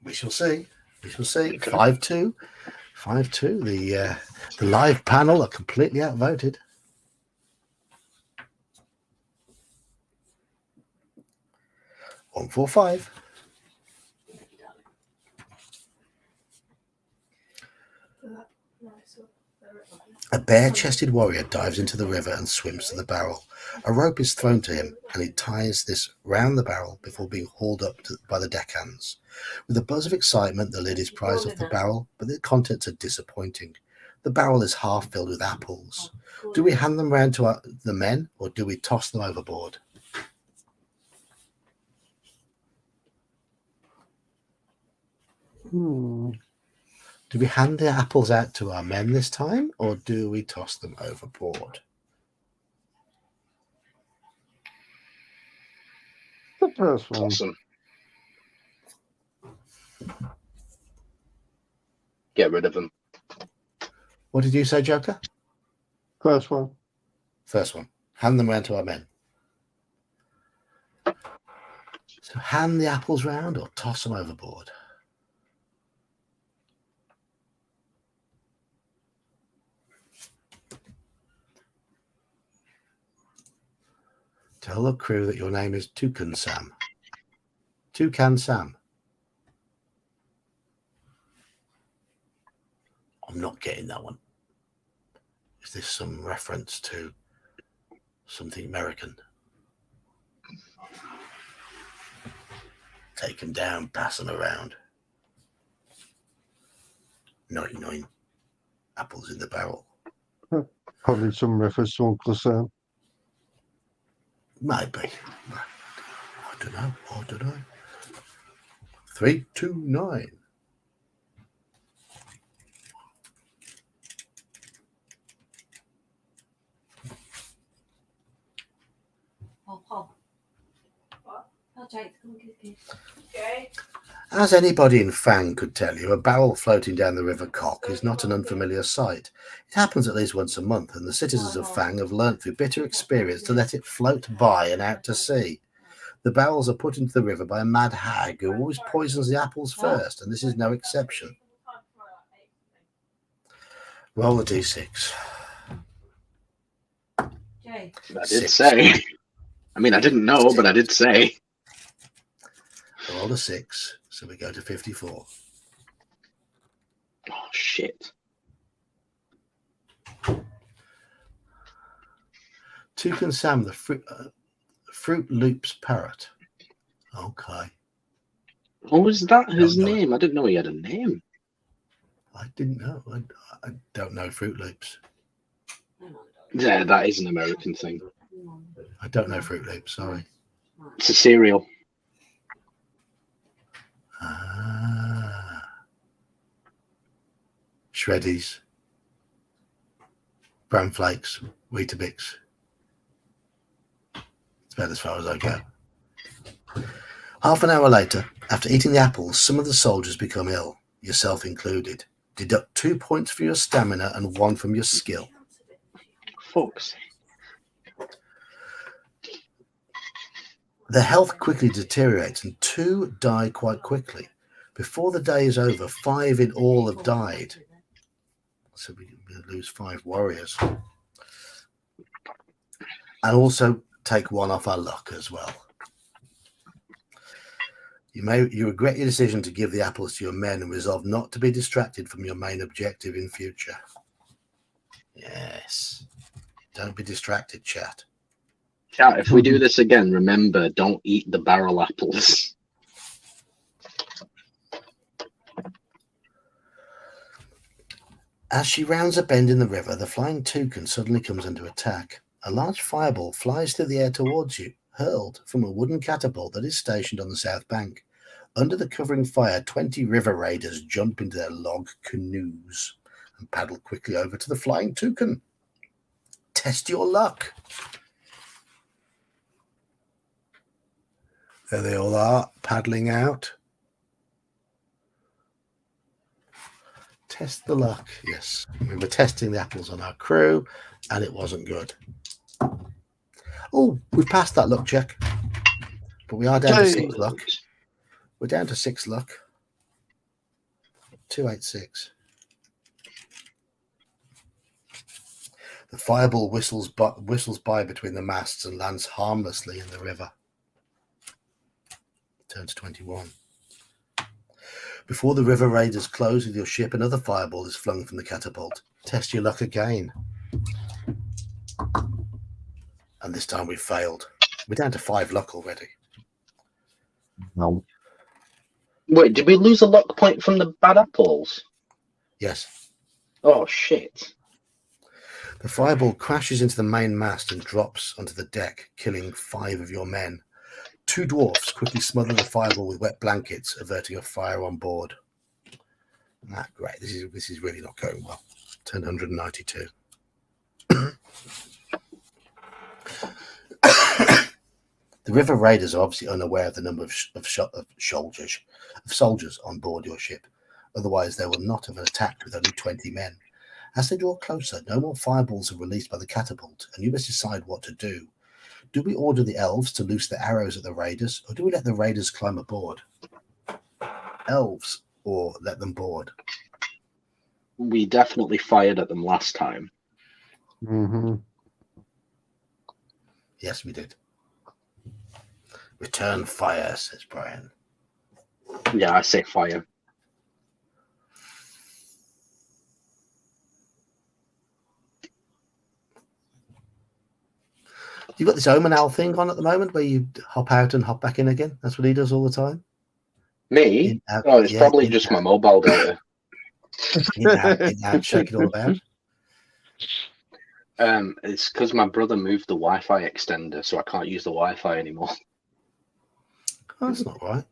We shall see. We shall see. Okay. 5-2. 5-2. The live panel are completely outvoted. One, 4, 5. A bare-chested warrior dives into the river and swims to the barrel. A rope is thrown to him, and he ties this round the barrel before being hauled up by the deckhands. With a buzz of excitement, the lid is prized off the barrel, but the contents are disappointing. The barrel is half filled with apples. Do we hand them round to the men, or do we toss them overboard? Do we hand the apples out to our men this time, or do we toss them overboard? The first one. Toss them. Get rid of them. What did you say, Joker? First one. First one. Hand them round to our men. So hand the apples round or toss them overboard? Tell the crew that your name is Toucan Sam. Toucan Sam. I'm not getting that one. Is this some reference to something American? Take him down, pass him around. 99 apples in the barrel. Probably some reference to Uncle Sam. Maybe. I don't know. 3, 2, 9. Paul. What? Oh, Jake, come and get this. Okay. As anybody in Fang could tell you, a barrel floating down the River Cock is not an unfamiliar sight. It happens at least once a month, and the citizens of Fang have learnt through bitter experience to let it float by and out to sea. The barrels are put into the river by a mad hag who always poisons the apples first, and this is no exception. Roll the d6. Jay. I did say. I mean, I didn't know, but I did say. Roll a 6, so we go to 54. Oh, shit. Toucan Sam, the Fruit Loops parrot. Okay. Oh, is that his Don't know. name? I didn't know he had a name. I didn't know. I don't know Fruit Loops. Yeah, that is an American thing. I don't know Fruit Loops, sorry. It's a cereal. Ah. Shreddies. Bran Flakes. Weetabix. It's about as far as I go. Half an hour later, after eating the apples, some of the soldiers become ill, yourself included. Deduct 2 points for your stamina and 1 from your skill. Fuck's sake. Their health quickly deteriorates and 2 die quite quickly. Before the day is over, 5 in all have died. So we lose 5 warriors. And also take 1 off our luck as well. You regret your decision to give the apples to your men and resolve not to be distracted from your main objective in future. Yes. Don't be distracted, chat. Chat, if we do this again, remember, don't eat the barrel apples. As she rounds a bend in the river, the flying toucan suddenly comes under attack. A large fireball flies through the air towards you, hurled from a wooden catapult that is stationed on the south bank. Under the covering fire, 20 river raiders jump into their log canoes and paddle quickly over to the flying toucan. Test your luck. There they all are, paddling out. Test the luck. Yes, we were testing the apples on our crew, and it wasn't good. Oh, we passed that luck check, but we are down to 6 luck. We're down to 6 luck. 286. The fireball whistles by between the masts and lands harmlessly in the river. Turn to 21. Before the river raiders close with your ship, another fireball is flung from the catapult. Test your luck again. And this time we failed. We're down to 5 luck already. No. Wait, did we lose a luck point from the bad apples? Yes. Oh, shit. The fireball crashes into the main mast and drops onto the deck, killing 5 of your men. 2 dwarfs quickly smother the fireball with wet blankets, averting a fire on board. Great. This is really not going well. Turn 192. The river raiders are obviously unaware of the number of soldiers on board your ship. Otherwise, they will not have attacked with only 20 men. As they draw closer, no more fireballs are released by the catapult, and you must decide what to do. Do we order the elves to loose the arrows at the raiders, or do we let the raiders climb aboard? Elves, or let them board? We definitely fired at them last time. Mm-hmm. Yes, we did. Return fire, says Brian. Yeah, I say fire. You've got this Omen Owl thing on at the moment where you hop out and hop back in again. That's what he does all the time. Me? In, out, Oh, it's yeah, probably in, just out, my mobile data. in, out, shake it all about. It's because my brother moved the Wi-Fi extender, so I can't use the Wi-Fi anymore. Oh, that's not right.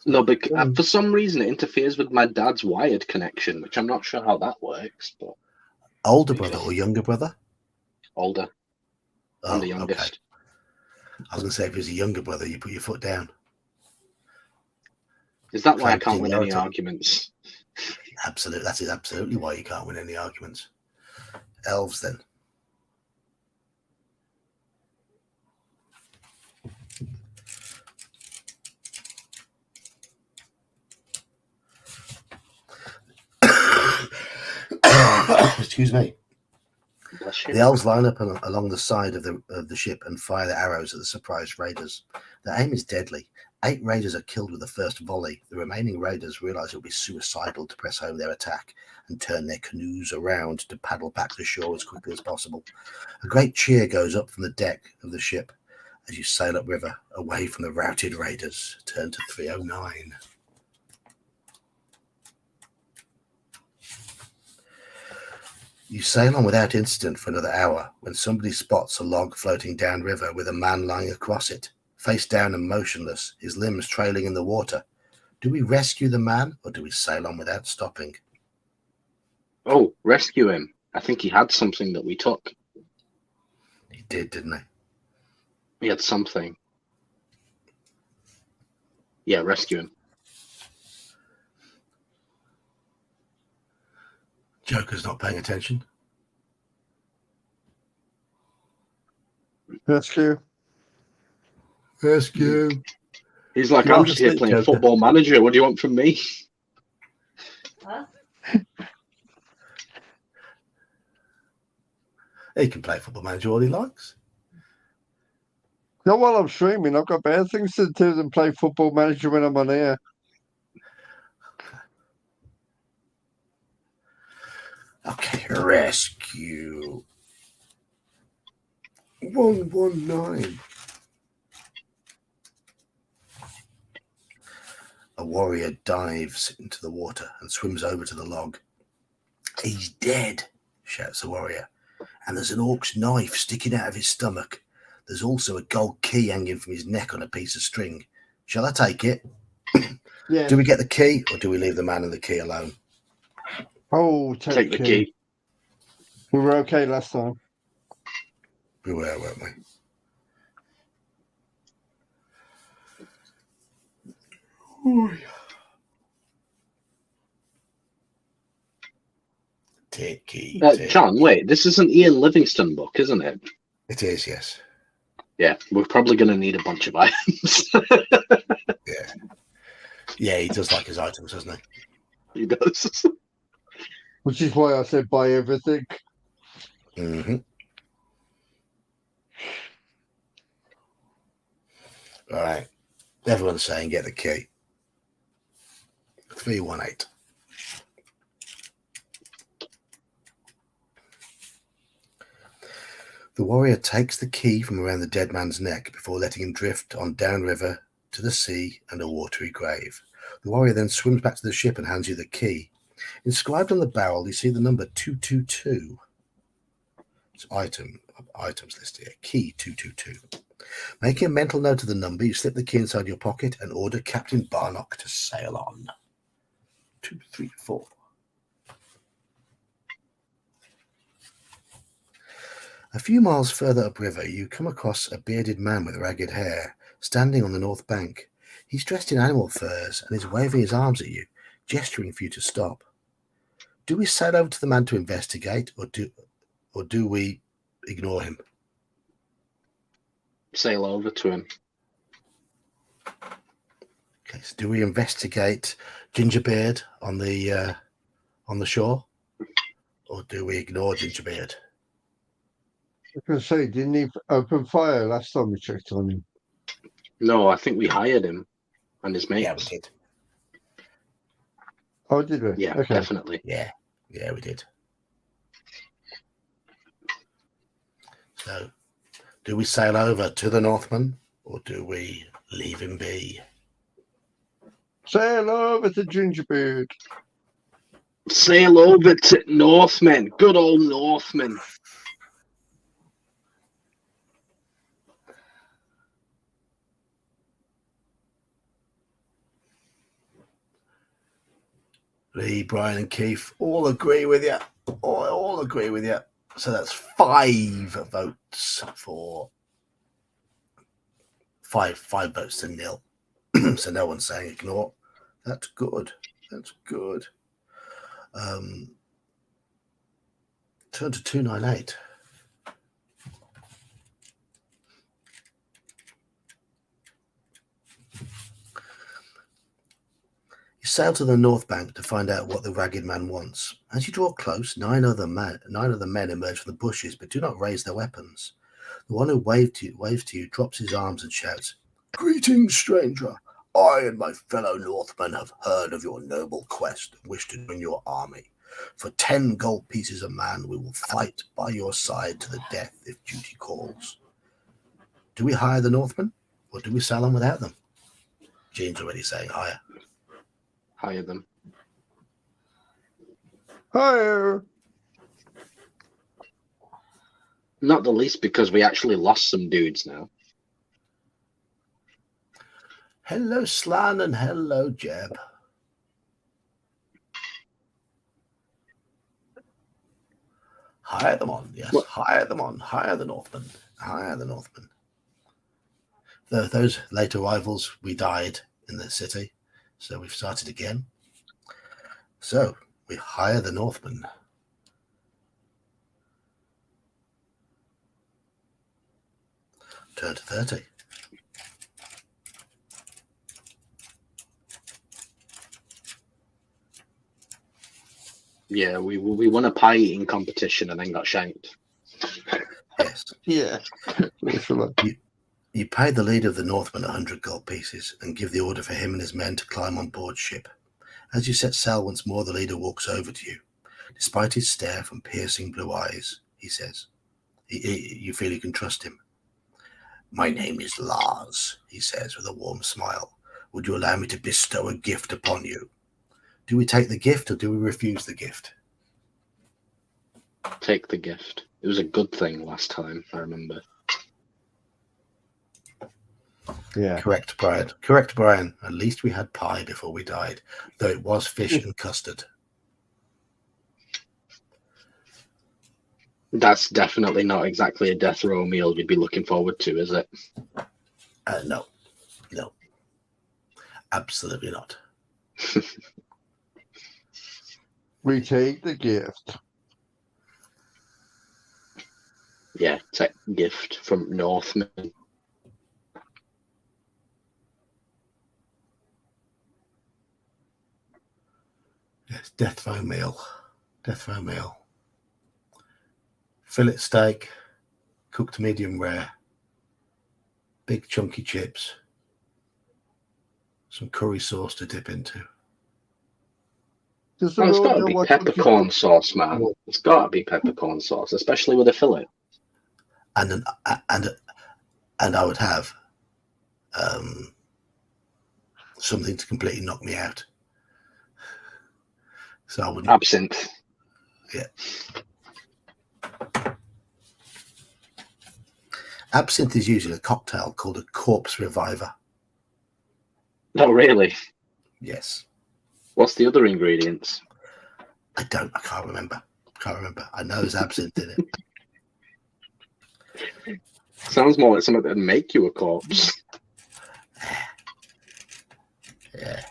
No, but for some reason it interferes with my dad's wired connection, which I'm not sure how that works. But older brother or younger brother? Older. I'm the Okay. youngest. I was going to say, if it was a younger brother, you put your foot down. Is that why I Claim can't win any seniority. arguments? Absolutely, that is absolutely why you can't win any arguments. Elves, then. Excuse me. Bless you. The elves line up along the side of the ship and fire their arrows at the surprised raiders. Their aim is deadly. 8 raiders are killed with the first volley. The remaining raiders realize it will be suicidal to press home their attack and turn their canoes around to paddle back to shore as quickly as possible. A great cheer goes up from the deck of the ship as you sail upriver, away from the routed raiders. Turn to 309. You sail on without incident for another hour when somebody spots a log floating downriver with a man lying across it, face down and motionless, his limbs trailing in the water. Do we rescue the man or do we sail on without stopping? Oh, rescue him. I think he had something that we took. He did, didn't he? He had something. Yeah, rescue him. Joker's not paying attention. Rescue. Rescue. He's like, You I'm are just here asleep, playing Joker. Football Manager. What do you want from me? Huh? He can play Football Manager all he likes. Not while I'm streaming. I've got better things to do than play Football Manager when I'm on air. Okay, rescue 119. A warrior dives into the water and swims over to the log. He's dead, shouts the warrior, and there's an orc's knife sticking out of his stomach. There's also a gold key hanging from his neck on a piece of string. Shall I take it? Yeah. Do we get the key, or do we leave the man and the key alone? Oh, Take the key. We were okay last time. We were, weren't we? Take key. John, wait, this is an Ian Livingstone book, isn't it? It is, yes. Yeah, we're probably going to need a bunch of items. Yeah. Yeah, he does like his items, doesn't he? He does. Which is why I said buy everything. Mm-hmm. All right. Everyone's saying get the key. 318. The warrior takes the key from around the dead man's neck before letting him drift on downriver to the sea and a watery grave. The warrior then swims back to the ship and hands you the key. Inscribed on the barrel, you see the number 222. It's items list here. Key 222. Making a mental note of the number, you slip the key inside your pocket and order Captain Barnock to sail on. 2, 3, 4. A few miles further upriver, you come across a bearded man with ragged hair, standing on the north bank. He's dressed in animal furs and is waving his arms at you, gesturing for you to stop. Do we sail over to the man to investigate, or do we ignore him? Sail over to him. Okay, so do we investigate Gingerbeard on the shore, or do we ignore Gingerbeard? I was going to say, didn't he open fire last time we checked on him? No, I think we hired him and his mates. Yeah, we did. Oh, did we? Yeah, Okay. definitely. Yeah, we did. So, do we sail over to the Northman, or do we leave him be? Sail over to Gingerbeard. Sail over to Northmen. Good old Northmen. Lee, Brian, and Keith all agree with you. All agree with you. So that's 5 votes for 5 votes to 0. So no one's saying ignore. That's good. That's good. Turn to 298. You sail to the north bank to find out what the ragged man wants. As you draw close, 9 other men emerge from the bushes, but do not raise their weapons. The one who waves to you drops his arms and shouts, "Greetings, stranger. I and my fellow Northmen have heard of your noble quest and wish to join your army. For 10 gold pieces a man, we will fight by your side to the death if duty calls." Do we hire the Northmen, or do we sail on without them? Jean's already saying hire. Hire them. Hire. Not the least because we actually lost some dudes now. Hello, Slan, and hello, Jeb. Hire them on, yes. What? Hire them on. Hire the Northmen. Hire the Northmen. Those late arrivals, we died in the city, so we've started again. So we hire the Northmen. Turn to 30. Yeah, we won a pie eating competition and then got shanked. Yes. Yeah. You pay the leader of the Northmen 100 gold pieces and give the order for him and his men to climb on board ship. As you set sail once more, the leader walks over to you. Despite his stare from piercing blue eyes, he says, you feel you can trust him. My name is Lars, he says with a warm smile. Would you allow me to bestow a gift upon you? Do we take the gift or do we refuse the gift? Take the gift. It was a good thing last time, I remember. Yeah. Correct, Brian. Correct, Brian. At least we had pie before we died, though it was fish and custard. That's definitely not exactly a death row meal you'd be looking forward to, is it? No. Absolutely not. We take the gift. Yeah, take gift from Northmen. Yes, death row meal. Death row meal. Fillet steak, cooked medium rare, big chunky chips, some curry sauce to dip into. Does the Oh, it's world got to know be what peppercorn sauce, man. It's got to be peppercorn sauce, especially with a fillet. And I would have something to completely knock me out. So I wouldn't. Absinthe. Yeah. Absinthe is usually a cocktail called a corpse reviver. No, really. Yes. What's the other ingredients? I can't remember. I know there's absinthe in it. Sounds more like something that'd make you a corpse. Yeah.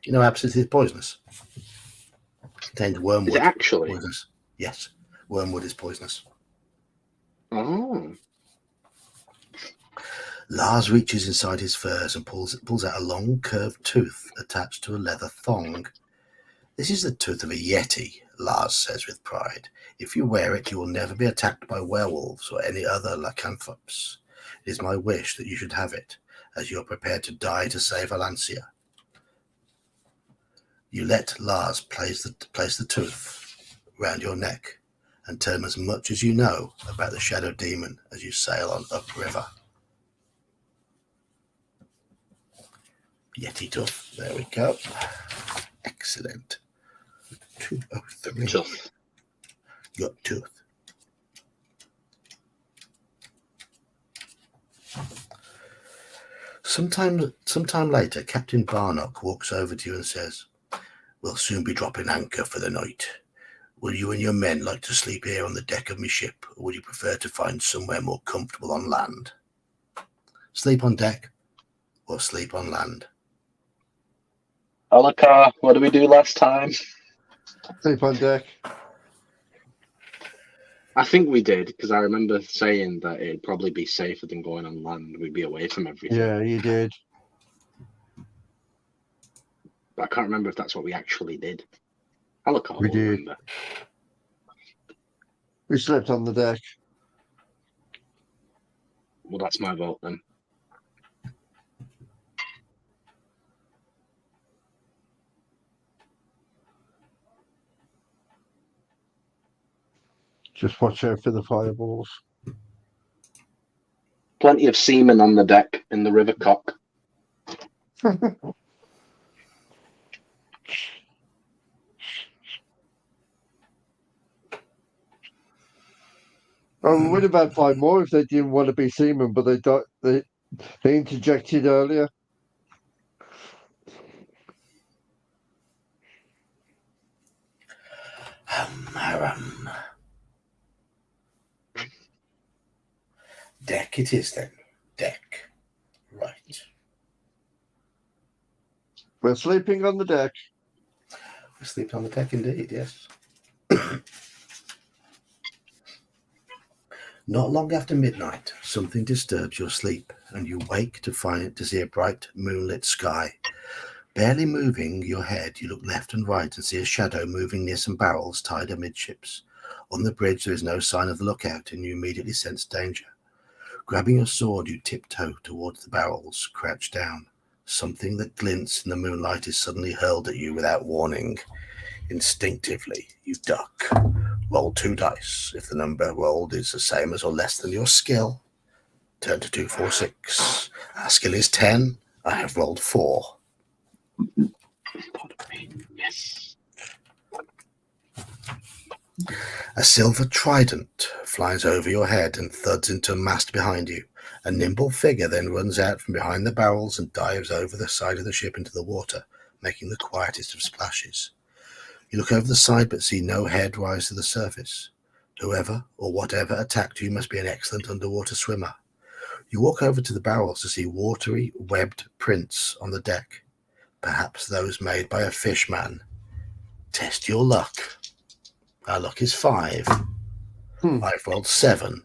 You know, absinthe is poisonous. It contains wormwood. Is it actually? Poisonous. Yes. Wormwood is poisonous. Oh. Lars reaches inside his furs and pulls out a long curved tooth attached to a leather thong. This is the tooth of a yeti, Lars says with pride. If you wear it, you will never be attacked by werewolves or any other lycanthropes. It is my wish that you should have it, as you are prepared to die to save Alancia. You let Lars place the tooth round your neck and tell him as much as you know about the shadow demon as you sail on upriver. Yeti tooth. There we go. Excellent. 203. Tooth. Your tooth. Sometime later, Captain Barnock walks over to you and says, "We'll soon be dropping anchor for the night. Will you and your men like to sleep here on the deck of my ship, or would you prefer to find somewhere more comfortable on land? Sleep on deck or sleep on land?" Alaka, what did we do last time? Sleep on deck. I think we did, because I remember saying that it'd probably be safer than going on land. We'd be away from everything. Yeah, you did. But I can't remember if that's what we actually did. Alaka We will did. remember. We slept on the deck. Well, that's my vote then. Just watch out for the fireballs. Plenty of seamen on the deck in the River Cock. We would have had 5 more if they didn't want to be seamen, but they interjected earlier. Deck it is then. Deck. Right. We're sleeping on the deck. We sleep on the deck indeed, yes. Not long after midnight, something disturbs your sleep, and you wake to see a bright moonlit sky. Barely moving your head, you look left and right and see a shadow moving near some barrels tied amidships. On the bridge there is no sign of the lookout, and you immediately sense danger. Grabbing your sword, you tiptoe towards the barrels, crouch down. Something that glints in the moonlight is suddenly hurled at you without warning. Instinctively, you duck. Roll 2 dice. If the number rolled is the same as or less than your skill, turn to 2, 4, 6. Our skill is 10. I have rolled 4. Yes. A silver trident flies over your head and thuds into a mast behind you. A nimble figure then runs out from behind the barrels and dives over the side of the ship into the water, making the quietest of splashes. You look over the side but see no head rise to the surface. Whoever or whatever attacked you must be an excellent underwater swimmer. You walk over to the barrels to see watery, webbed prints on the deck, perhaps those made by a fishman. Test your luck. Our luck is 5. I've rolled 7.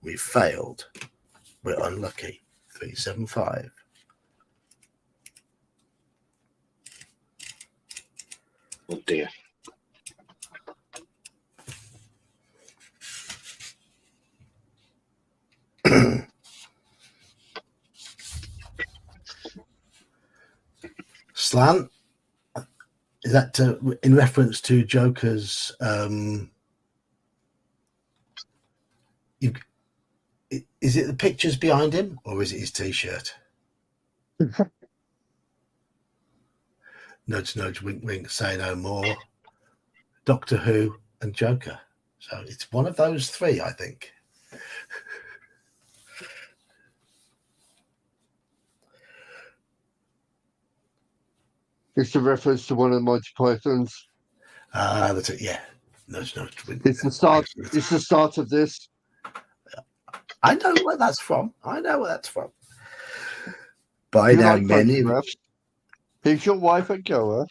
We've failed. We're unlucky. 3, 7, 5. Oh dear. Slan, is that in reference to Joker's? Is it the pictures behind him, or is it his T-shirt? Nudge, nudge, wink, wink. Say no more. Doctor Who and Joker. So it's one of those 3, I think. It's a reference to one of the Monty Pythons. That's it. Yeah. Nudge, nudge, wink. It's the start. It's the start of this. I know where that's from. By You now, like many. photographs? Is your wife a goer?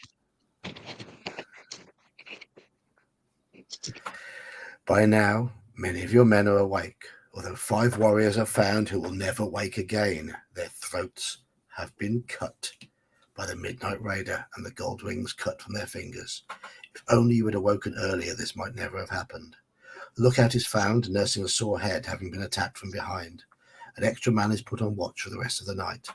By now, many of your men are awake, although 5 warriors are found who will never wake again. Their throats have been cut by the Midnight Raider and the gold rings cut from their fingers. If only you had awoken earlier, this might never have happened. The lookout is found, nursing a sore head, having been attacked from behind. An extra man is put on watch for the rest of the night.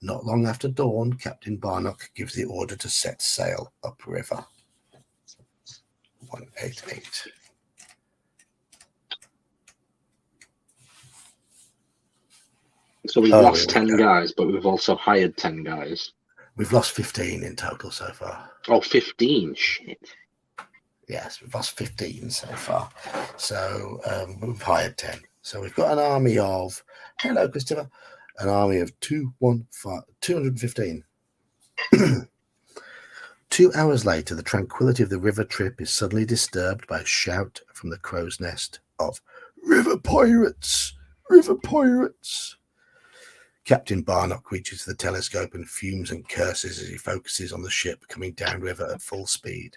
Not long after dawn, Captain Barnock gives the order to set sail upriver. 188. So we've lost 10 guys, but we've also hired 10 guys. We've lost 15 in total so far. Oh, 15? Shit. Yes, we've lost 15 so far. So we've hired 10. So we've got an army of, hello, Christopher, an army of 215. 2 hours later, the tranquility of the river trip is suddenly disturbed by a shout from the crow's nest of, "River pirates! River pirates!" Captain Barnock reaches for the telescope and fumes and curses as he focuses on the ship coming downriver at full speed.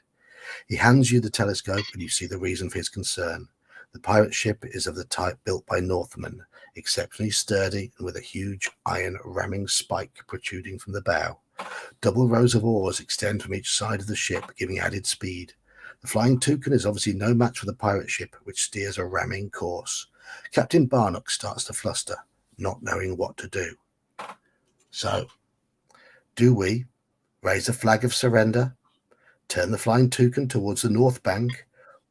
He hands you the telescope and you see the reason for his concern. The pirate ship is of the type built by Northmen, exceptionally sturdy and with a huge iron ramming spike protruding from the bow. Double rows of oars extend from each side of the ship, giving added speed. The Flying Toucan is obviously no match for the pirate ship, which steers a ramming course. Captain Barnock starts to fluster, not knowing what to do. So, do we raise a flag of surrender, turn the Flying Toucan towards the north bank,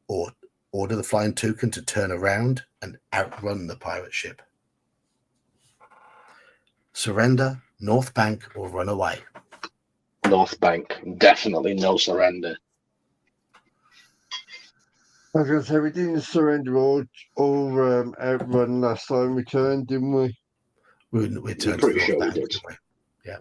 or order the Flying Toucan to turn around and outrun the pirate ship? Surrender, north bank, or run away? North Bank. Definitely no surrender. I was going to say, we didn't surrender or outrun last time we turned, didn't we? We turned to pretty the sure north we bank, did. didn't we? Yeah.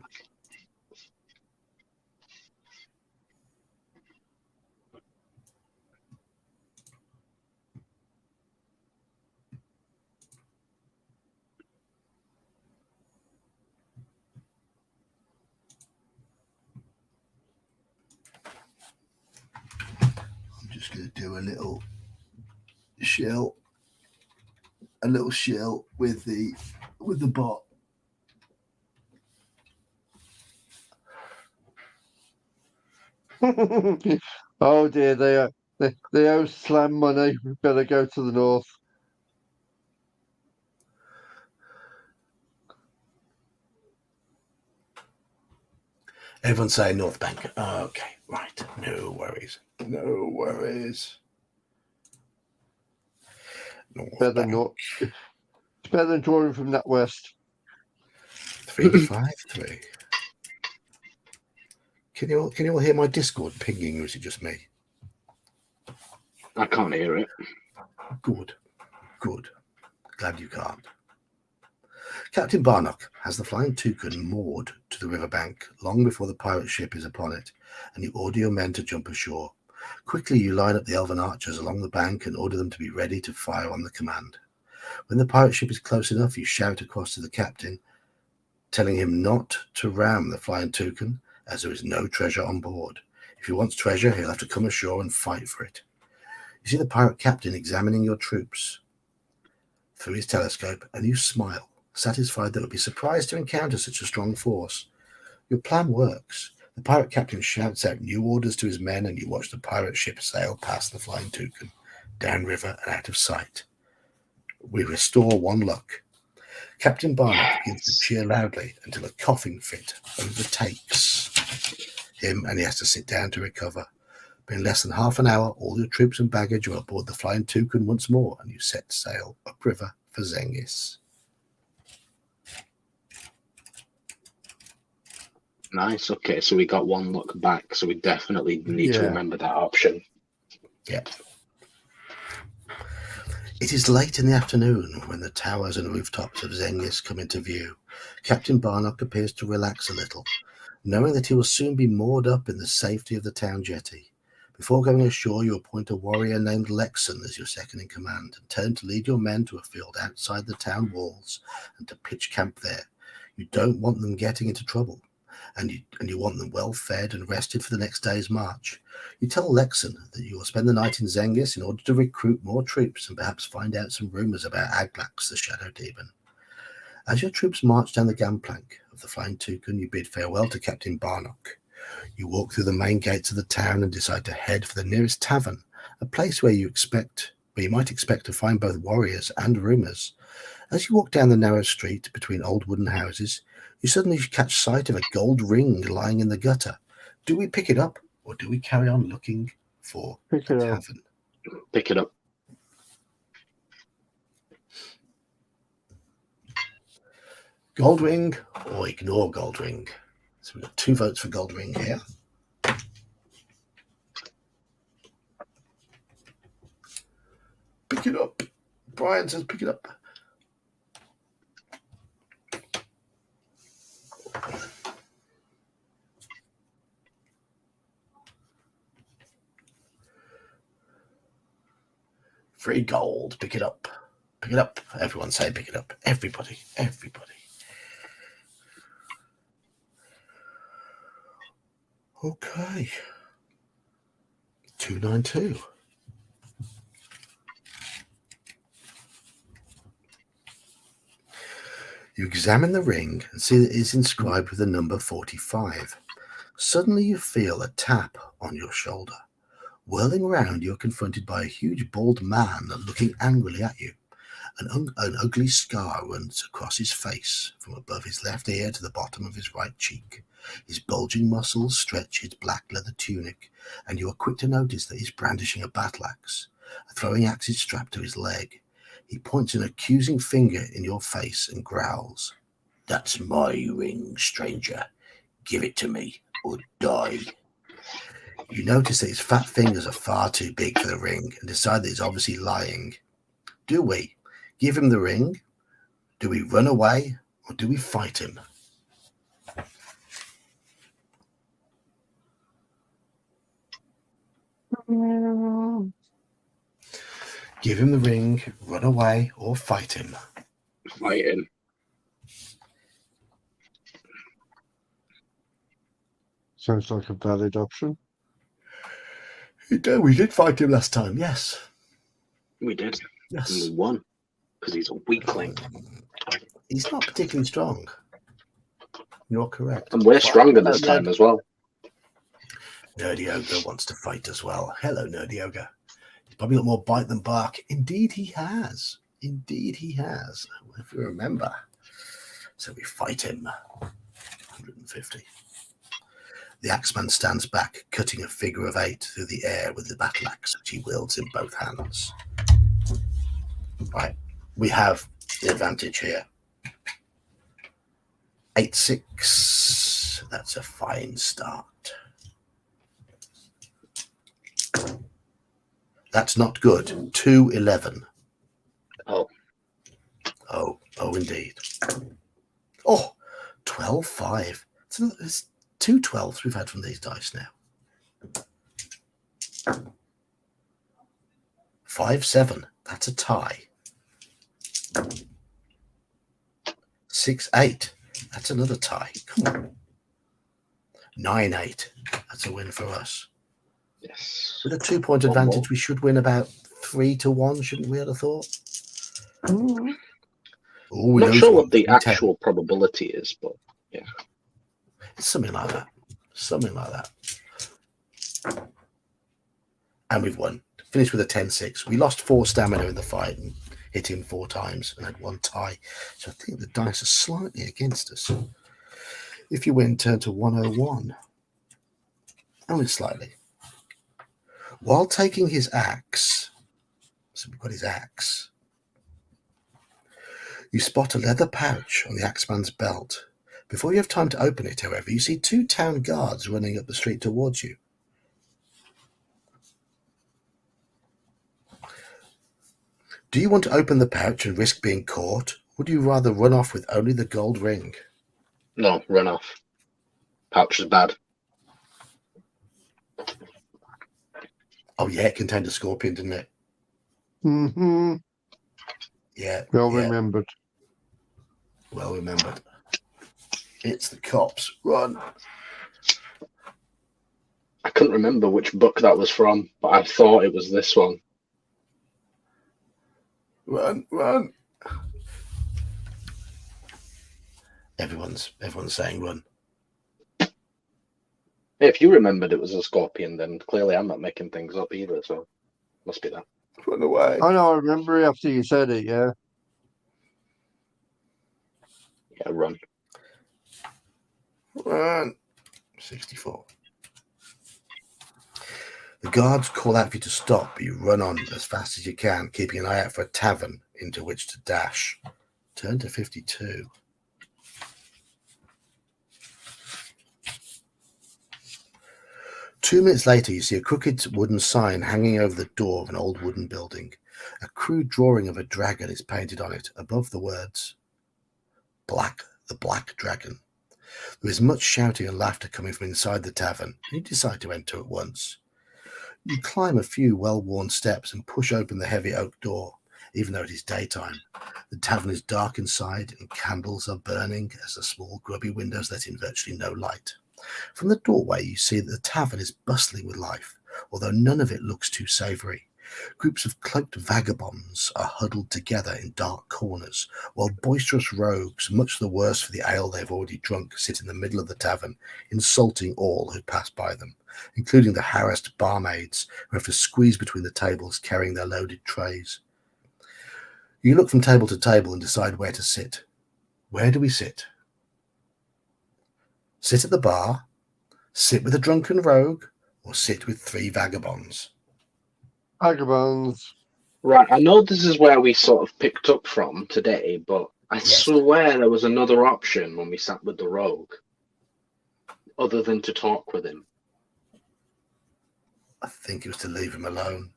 I'm just going to do a little shell with the bot. Oh dear, they owe Slam money. We better go to the north. Everyone say North Bank. Okay, right. No worries. No worries. North Better Bank. not. It's better than drawing from that west. 353. Can you all hear my Discord pinging, or is it just me? I can't hear it. Good. Good. Glad you can't. Captain Barnock has the Flying Toucan moored to the riverbank long before the pirate ship is upon it, and you order your men to jump ashore. Quickly you line up the elven archers along the bank and order them to be ready to fire on the command. When the pirate ship is close enough, you shout across to the captain, telling him not to ram the Flying Toucan, as there is no treasure on board. If he wants treasure, he'll have to come ashore and fight for it. You see the pirate captain examining your troops through his telescope, and you smile, satisfied that it would be surprised to encounter such a strong force. Your plan works. The pirate captain shouts out new orders to his men, and you watch the pirate ship sail past the Flying Toucan, downriver and out of sight. We restore 1 luck. Captain Barnock begins to cheer loudly until a coughing fit overtakes him, and he has to sit down to recover. But in less than half an hour, all your troops and baggage are aboard the Flying Toucan once more, and you set sail upriver for Zengis. Nice. Okay, so we got 1 luck back, so we definitely need to remember that option. Yep. It is late in the afternoon when the towers and rooftops of Zengis come into view. Captain Barnock appears to relax a little, knowing that he will soon be moored up in the safety of the town jetty. Before going ashore, you appoint a warrior named Lexon as your second in command, and turn to lead your men to a field outside the town walls and to pitch camp there. You don't want them getting into trouble, and you want them well fed and rested for the next day's march. You tell Lexon that you will spend the night in Zengis in order to recruit more troops and perhaps find out some rumors about Aglax, the Shadow Demon. As your troops march down the gangplank of the Flying Toucan, you bid farewell to Captain Barnock. You walk through the main gates of the town and decide to head for the nearest tavern, a place where you might expect to find both warriors and rumors. As you walk down the narrow street between old wooden houses, you suddenly catch sight of a gold ring lying in the gutter. Do we pick it up, or do we carry on looking for a tavern? Pick it up. Gold ring or ignore gold ring? So we've got 2 votes for gold ring here. Pick it up. Brian says pick it up. Free gold. Pick it up. Pick it up. Everyone say pick it up. Everybody. Everybody. Okay. 292. You examine the ring and see that it is inscribed with the number 45. Suddenly you feel a tap on your shoulder. Whirling around, you are confronted by a huge bald man looking angrily at you. An ugly scar runs across his face from above his left ear to the bottom of his right cheek. His bulging muscles stretch his black leather tunic, and you are quick to notice that he's brandishing a battle axe. A throwing axe is strapped to his leg. He points an accusing finger in your face and growls, "That's my ring, stranger. Give it to me or die." You notice that his fat fingers are far too big for the ring and decide that he's obviously lying. Do we give him the ring? Do we run away, or do we fight him? Give him the ring, run away, or fight him? Fight him. Sounds like a valid option. We did fight him last time, yes. We did. Yes. And we won. Because he's a weakling. He's not particularly strong. You're correct. And we're stronger this time as well. Nerdy Ogre wants to fight as well. Hello, Nerdy Ogre. He's probably got more bite than bark. Indeed he has. Indeed he has. If you remember. So we fight him. 150. The axeman stands back, cutting a figure of 8 through the air with the battle axe, which he wields in both hands. Right, we have the advantage here. 8-6. That's a fine start. That's not good. 2-11. Oh. Oh, indeed. Oh, 12-5. It's 2 12s we've had from these dice now. 5-7. That's a tie. 6-8. That's another tie. Come on. 9-8. That's a win for us. Yes. With a 2-point advantage, we should win about 3-1, shouldn't we? I'd have thought. Mm. Oh, Not sure what the actual probability is, but yeah. It's something like that. Something like that. And we've won. Finished with a 10-6. We lost 4 stamina in the fight and hit him 4 times and had 1 tie. So I think the dice are slightly against us. If you win, turn to 101. Only slightly. While taking his axe, so we've got his axe, you spot a leather pouch on the axeman's belt. Before you have time to open it, however, you see 2 town guards running up the street towards you. Do you want to open the pouch and risk being caught? Or would you rather run off with only the gold ring? No, run off. Pouch is bad. Oh, yeah, it contained a scorpion, didn't it? Mm-hmm. Yeah. Well yeah. remembered. Well remembered. It's the cops. Run. I couldn't remember which book that was from, but I thought it was this one. Run, run. Everyone's saying run. If you remembered it was a scorpion, then clearly I'm not making things up either, so must be that. Run away. Oh no, I remember it after you said it, yeah. Yeah, run. Run. 64. The guards call out for you to stop, but you run on as fast as you can, keeping an eye out for a tavern into which to dash. Turn to 52. Two minutes later, you see a crooked wooden sign hanging over the door of an old wooden building. A crude drawing of a dragon is painted on it, above the words, the Black Dragon. There is much shouting and laughter coming from inside the tavern, and you decide to enter at once. You climb a few well-worn steps and push open the heavy oak door, even though it is daytime. The tavern is dark inside, and candles are burning as the small, grubby windows let in virtually no light. From the doorway, you see that the tavern is bustling with life, although none of it looks too savoury. Groups of cloaked vagabonds are huddled together in dark corners, while boisterous rogues, much the worse for the ale they've already drunk, sit in the middle of the tavern, insulting all who pass by them, including the harassed barmaids who have to squeeze between the tables carrying their loaded trays. You look from table to table and decide where to sit. Where do we sit? Sit at the bar, sit with a drunken rogue, or sit with 3 vagabonds? Vagabonds. Right, I know this is where we sort of picked up from today, but I swear there was another option when we sat with the rogue, other than to talk with him. I think it was to leave him alone.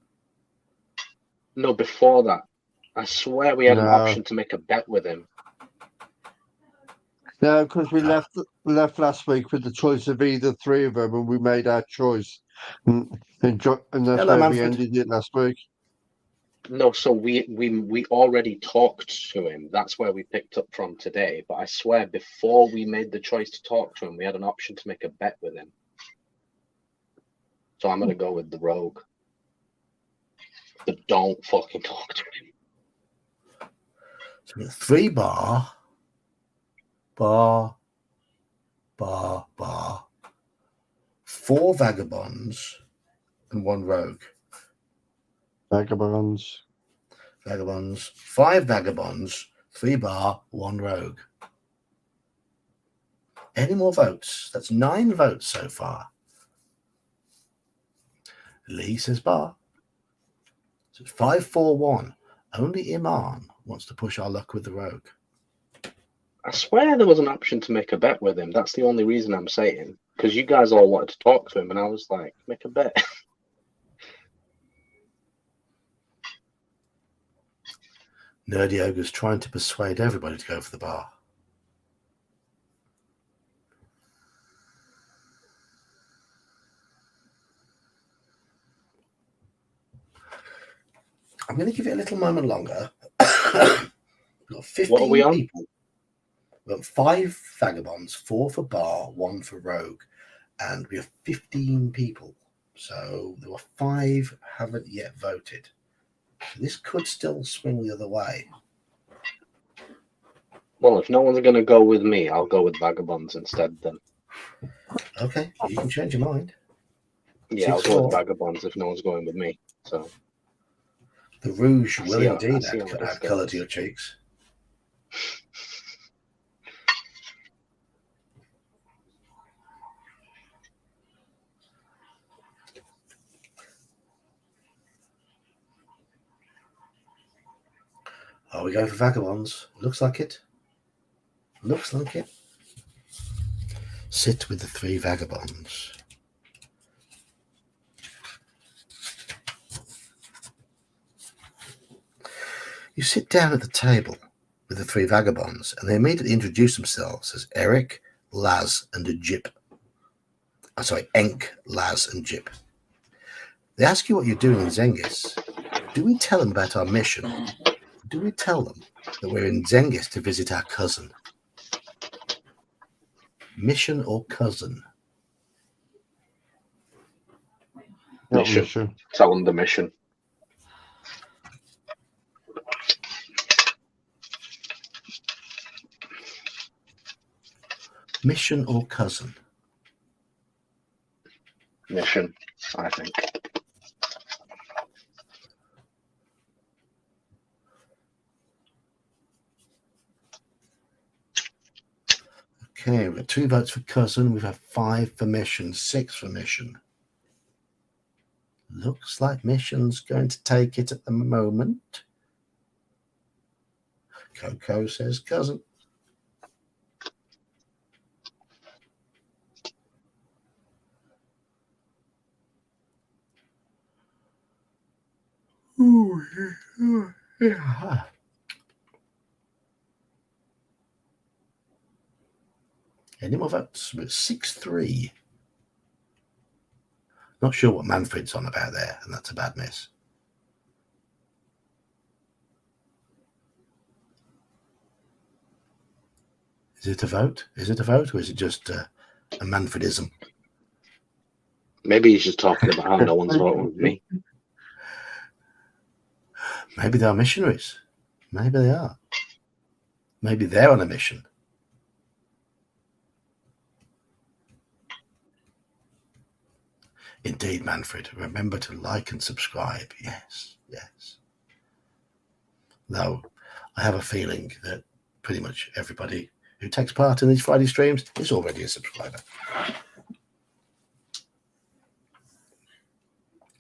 No, before that. I swear we had an No. option to make a bet with him. No, because we left last week with the choice of either 3 of them, and we made our choice, and that's Hello, where Manfred. we ended it last week. No, so we already talked to him. That's where we picked up from today. But I swear, before we made the choice to talk to him, we had an option to make a bet with him. So I'm gonna go with the rogue. But don't fucking talk to him. So we've got 3 bar, 4 vagabonds, and 1 rogue. Vagabonds. 5 vagabonds, 3 bar, 1 rogue. Any more votes? That's 9 votes so far. Lee says bar. So it's 5-4-1. Only Iman wants to push our luck with the rogue. I swear there was an option to make a bet with him. That's the only reason I'm saying. Because you guys all wanted to talk to him, and I was like, make a bet. Nerdy Ogre's trying to persuade everybody to go for the bar. I'm going to give it a little moment longer. We've got 15 What are we on? people. We've got 5 vagabonds, 4 for bar, 1 for rogue, and we have 15 people. So there were 5 haven't yet voted. So this could still swing the other way. Well, if no one's going to go with me, I'll go with Vagabonds instead then. Okay, you can change your mind. Yeah, I'll 6-4. go with Vagabonds if no one's going with me. So The rouge I will see how indeed this add colour goes. to your cheeks. Are we going for vagabonds? Looks like it. Looks like it. Sit with the 3 vagabonds. You sit down at the table with the 3 vagabonds, and they immediately introduce themselves as Eric, Laz, and a Jip. Oh, sorry, Enk, Laz, and Jip. They ask you what you're doing in Zengis. Do we tell them about our mission? Do we tell them that we're in Zengis to visit our cousin? Mission or cousin? Mission. Tell them the mission. Mission or cousin? Mission, I think. Okay, we've got 2 votes for cousin. We've had 5 for mission, 6 for mission. Looks like mission's going to take it at the moment. Coco says cousin. Ooh, yeah. Any more votes? We're 6-3. Not sure what Manfred's on about there, and that's a bad miss. Is it a vote? Is it a vote, or is it just a Manfredism? Maybe he's just talking about how no one's voting with me. Maybe they are missionaries. Maybe they are. Maybe they're on a mission. Indeed, Manfred. Remember to like and subscribe. Yes, yes. Though I have a feeling that pretty much everybody who takes part in these Friday streams is already a subscriber.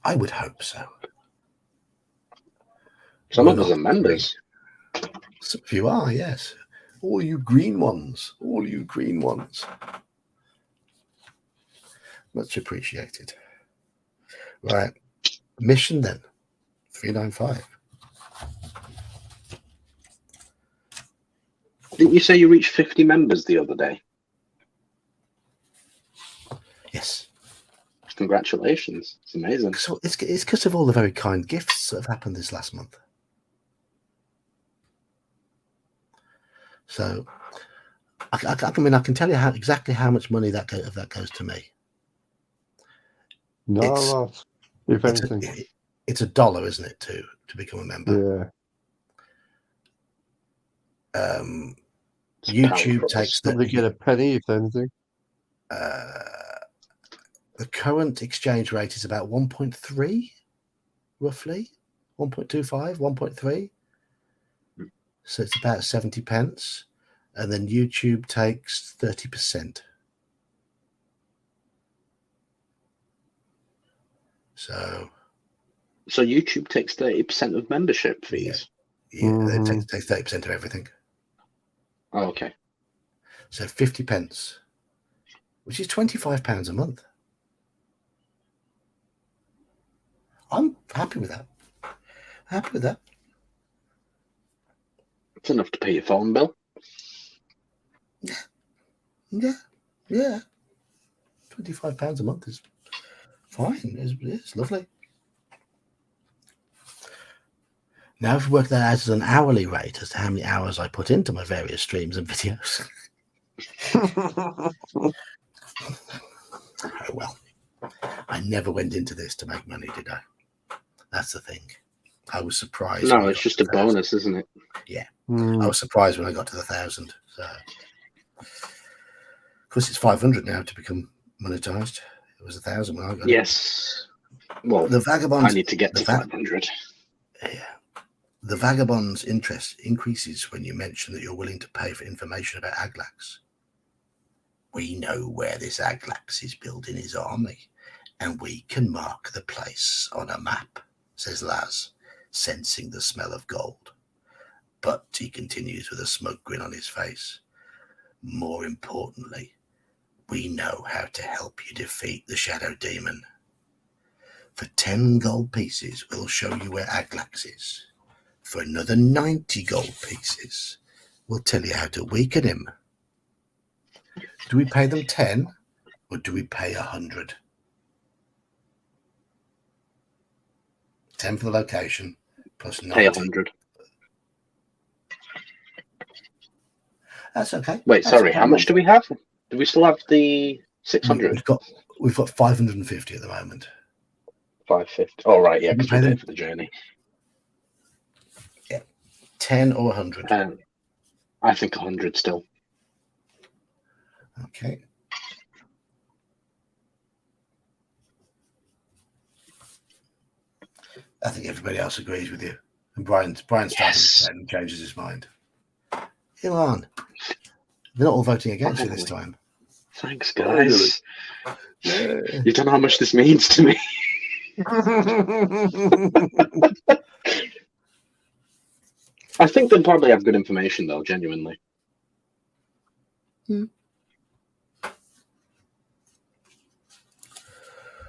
I would hope so. Some of us are members. Some of you are, yes. All you green ones. All you green ones. Much appreciated. Right. Mission then. 395. Didn't you say you reached 50 members the other day? Yes. Congratulations. It's amazing. So it's because of all the very kind gifts that have happened this last month. So I mean, I can tell you exactly how much money that goes to me. Not a lot, if anything. It's $1, isn't it, to become a member? Yeah. YouTube takes Probably get a penny, if anything. The current exchange rate is about 1.3, roughly 1.25, 1.3. So it's about 70 pence. and then YouTube takes 30%. So YouTube takes 30% of membership fees. It takes 30% of everything. Oh, okay. So 50 pence, which is £25 a month. I'm happy with that. Happy with that. It's enough to pay your phone bill. Yeah. £25 a month is fine. It's lovely. Now, if we work that out as an hourly rate as to how many hours I put into my various streams and videos. Oh, well. I never went into this to make money, did I? That's the thing. I was surprised. No, it's just a bonus, isn't it? Yeah. I was surprised when I got to the 1,000. So, of course, it's 500 now to become monetized. It was 1,000 when I got it. Yes. Well, the vagabonds. I need to get to 500. Yeah. The vagabond's interest increases when you mention that you're willing to pay for information about Aglax. We know where this Aglax is building his army, and we can mark the place on a map, says Laz, sensing the smell of gold. But he continues with a smug grin on his face. More importantly, we know how to help you defeat the Shadow Demon. For 10 gold pieces, we'll show you where Aglax is. For another 90 gold pieces, we'll tell you how to weaken him. Do we pay them 10 or do we pay 100? 10 for the location plus 90. Pay 100. That's okay. Wait, That's sorry. okay. How much do we have? Do we still have the 600? We've got 550 at the moment. 550. Oh, right. Yeah, Did you because we pay them? paid for the journey. 10 or 100? I think 100 still. Okay. I think everybody else agrees with you. And Brian's starting and changes his mind. Elon, they're not all voting against you this time. Thanks, guys. Yeah. You don't know how much this means to me. I think they'll probably have good information, though, genuinely.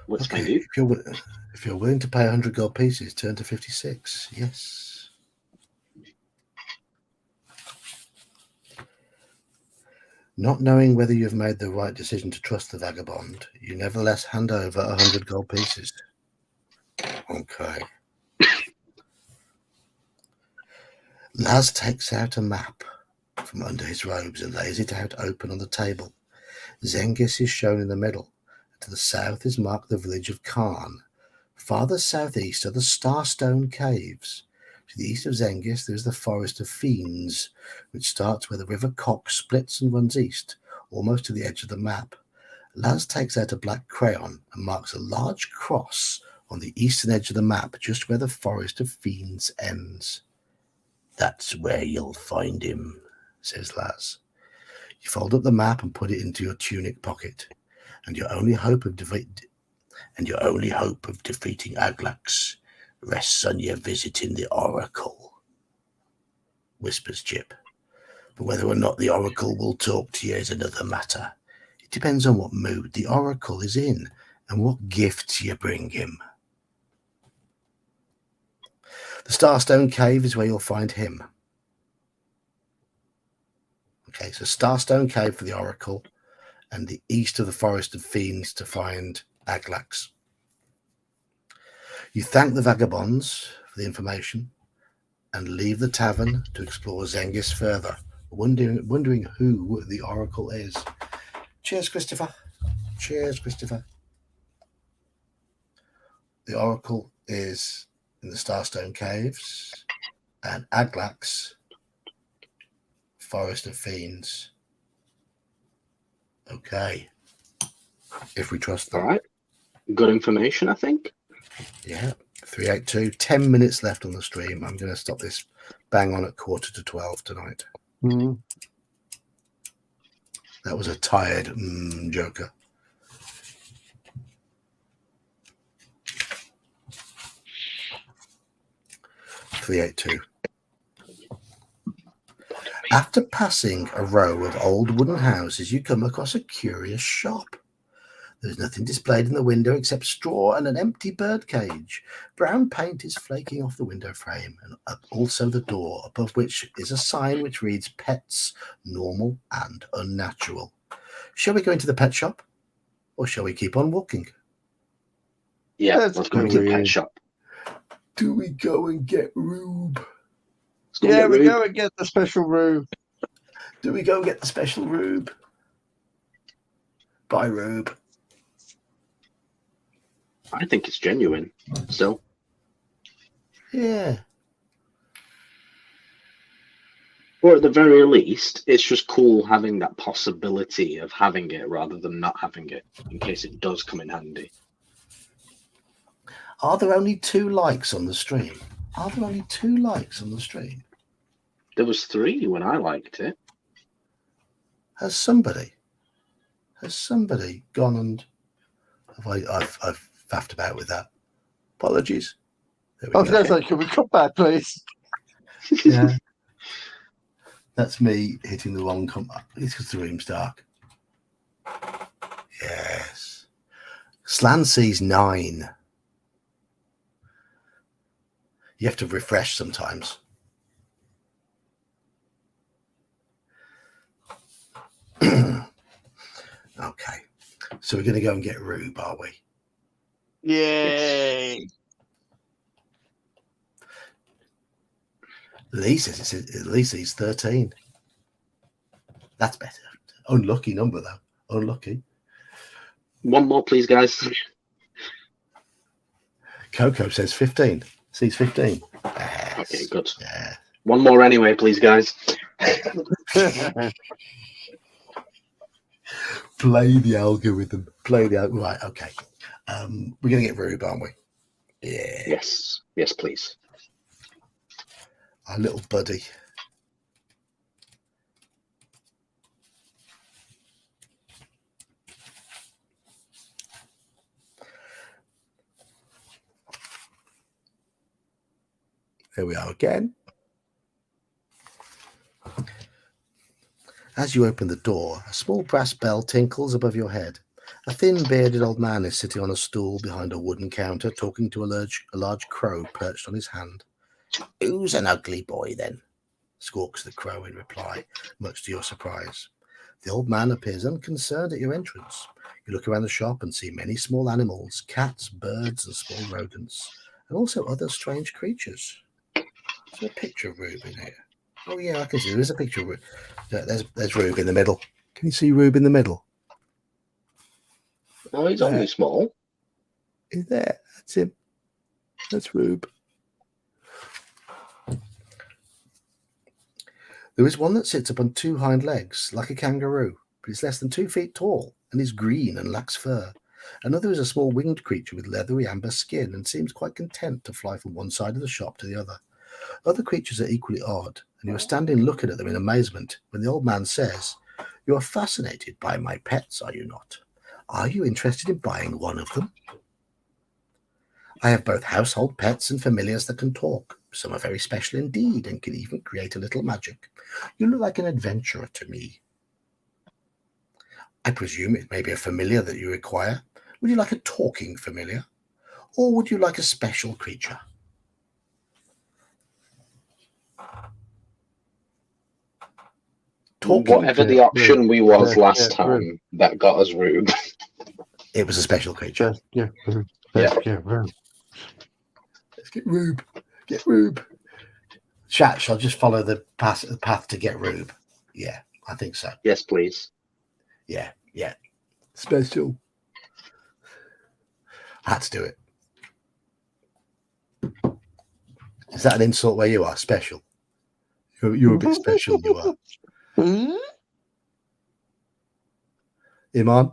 What's Okay. my do? If you're willing to pay 100 gold pieces, turn to 56. Yes. Not knowing whether you've made the right decision to trust the vagabond, you nevertheless hand over 100 gold pieces. Okay. Laz takes out a map from under his robes and lays it out open on the table. Zengis is shown in the middle. To the south is marked the village of Khan. Farther southeast are the Starstone Caves. To the east of Zengis there is the forest of Fiends, which starts where the river Cock splits and runs east, almost to the edge of the map. Laz takes out a black crayon and marks a large cross on the eastern edge of the map, just where the forest of Fiends ends. That's where you'll find him, says Laz. You fold up the map and put it into your tunic pocket, and your only hope of defeating Aglax rests on your visiting the Oracle, whispers Chip. But whether or not the Oracle will talk to you is another matter. It depends on what mood the Oracle is in and what gifts you bring him. The Starstone Cave is where you'll find him. Okay, so Starstone Cave for the Oracle, and the east of the Forest of Fiends to find Aglax. You thank the vagabonds for the information and leave the tavern to explore Zengis further, wondering who the Oracle is. Cheers, Christopher. Cheers, Christopher. The Oracle is in the Starstone Caves, and Aglax, Forest of Fiends. Okay. If we trust them. All right. Good information, I think. Yeah. 382. 10 minutes left on the stream. I'm going to stop this bang on at 11:45 tonight. That was a tired Joker. $382. After passing a row of old wooden houses, you come across a curious shop. There is nothing displayed in the window except straw and an empty bird cage. Brown paint is flaking off the window frame and also the door, above which is a sign which reads Pets, Normal and Unnatural. Shall we go into the pet shop, or shall we keep on walking? Yeah, Let's let's go go to the pet in. shop. Do we go and get Rube? Let's go Yeah, get we Rube. go and get the special room. Do we go and get the special Rube? Bye, Rube. I think it's genuine still. Yeah. Or at the very least, it's just cool having that possibility of having it rather than not having it in case it does come in handy. Are there only 2 likes on the stream? Are there only 2 likes on the stream? There was 3 when I liked it. Has somebody gone and I've faffed about with that? Apologies. There we I was go. going to say, can we come back, please? Yeah. That's me hitting the wrong it's because the room's dark. Yes. Slan sees 9. You have to refresh sometimes. Okay. So we're going to go and get Rube, are we? Yay! Lee says at least he's 13. That's better. Unlucky number, though. Unlucky. One more, please, guys. Coco says 15. Sees 15. Yes. Okay, good. Yeah. One more anyway, please, guys. Play the algorithm. Right, okay. We're going to get Rube, aren't we? Yeah. Yes. Yes, please. Our little buddy. There we are again. As you open the door, a small brass bell tinkles above your head. A thin, bearded old man is sitting on a stool behind a wooden counter, talking to a large crow perched on his hand. "Who's an ugly boy, then?" squawks the crow in reply, much to your surprise. The old man appears unconcerned at your entrance. You look around the shop and see many small animals, cats, birds, and small rodents, and also other strange creatures. Is there a picture of Rube in here? Oh, yeah, I can see. There is a picture of Rube. There's Rube in the middle. Can you see Rube in the middle? Oh, he's only small. He's there. That's him. That's Rube. There is one that sits up on 2 hind legs, like a kangaroo, but it's less than 2 feet tall and is green and lacks fur. Another is a small winged creature with leathery amber skin and seems quite content to fly from one side of the shop to the other. Other creatures are equally odd, and you are standing looking at them in amazement when the old man says, "You are fascinated by my pets, are you not? Are you interested in buying one of them? I have both household pets and familiars that can talk. Some are very special indeed and can even create a little magic. You look like an adventurer to me. I presume it may be a familiar that you require. Would you like a talking familiar? Or would you like a special creature?" Talking. Whatever the option we was last time Rube. that got us Rube. It was a special creature. Yeah. Yeah. Let's get Rube. Get Rube. Chat, shall I just follow the path to get Rube? Yeah, I think so. Yes, please. Yeah. Special. I had to do it. Is that an insult where you are? Special. You're a bit special, you are. Iman?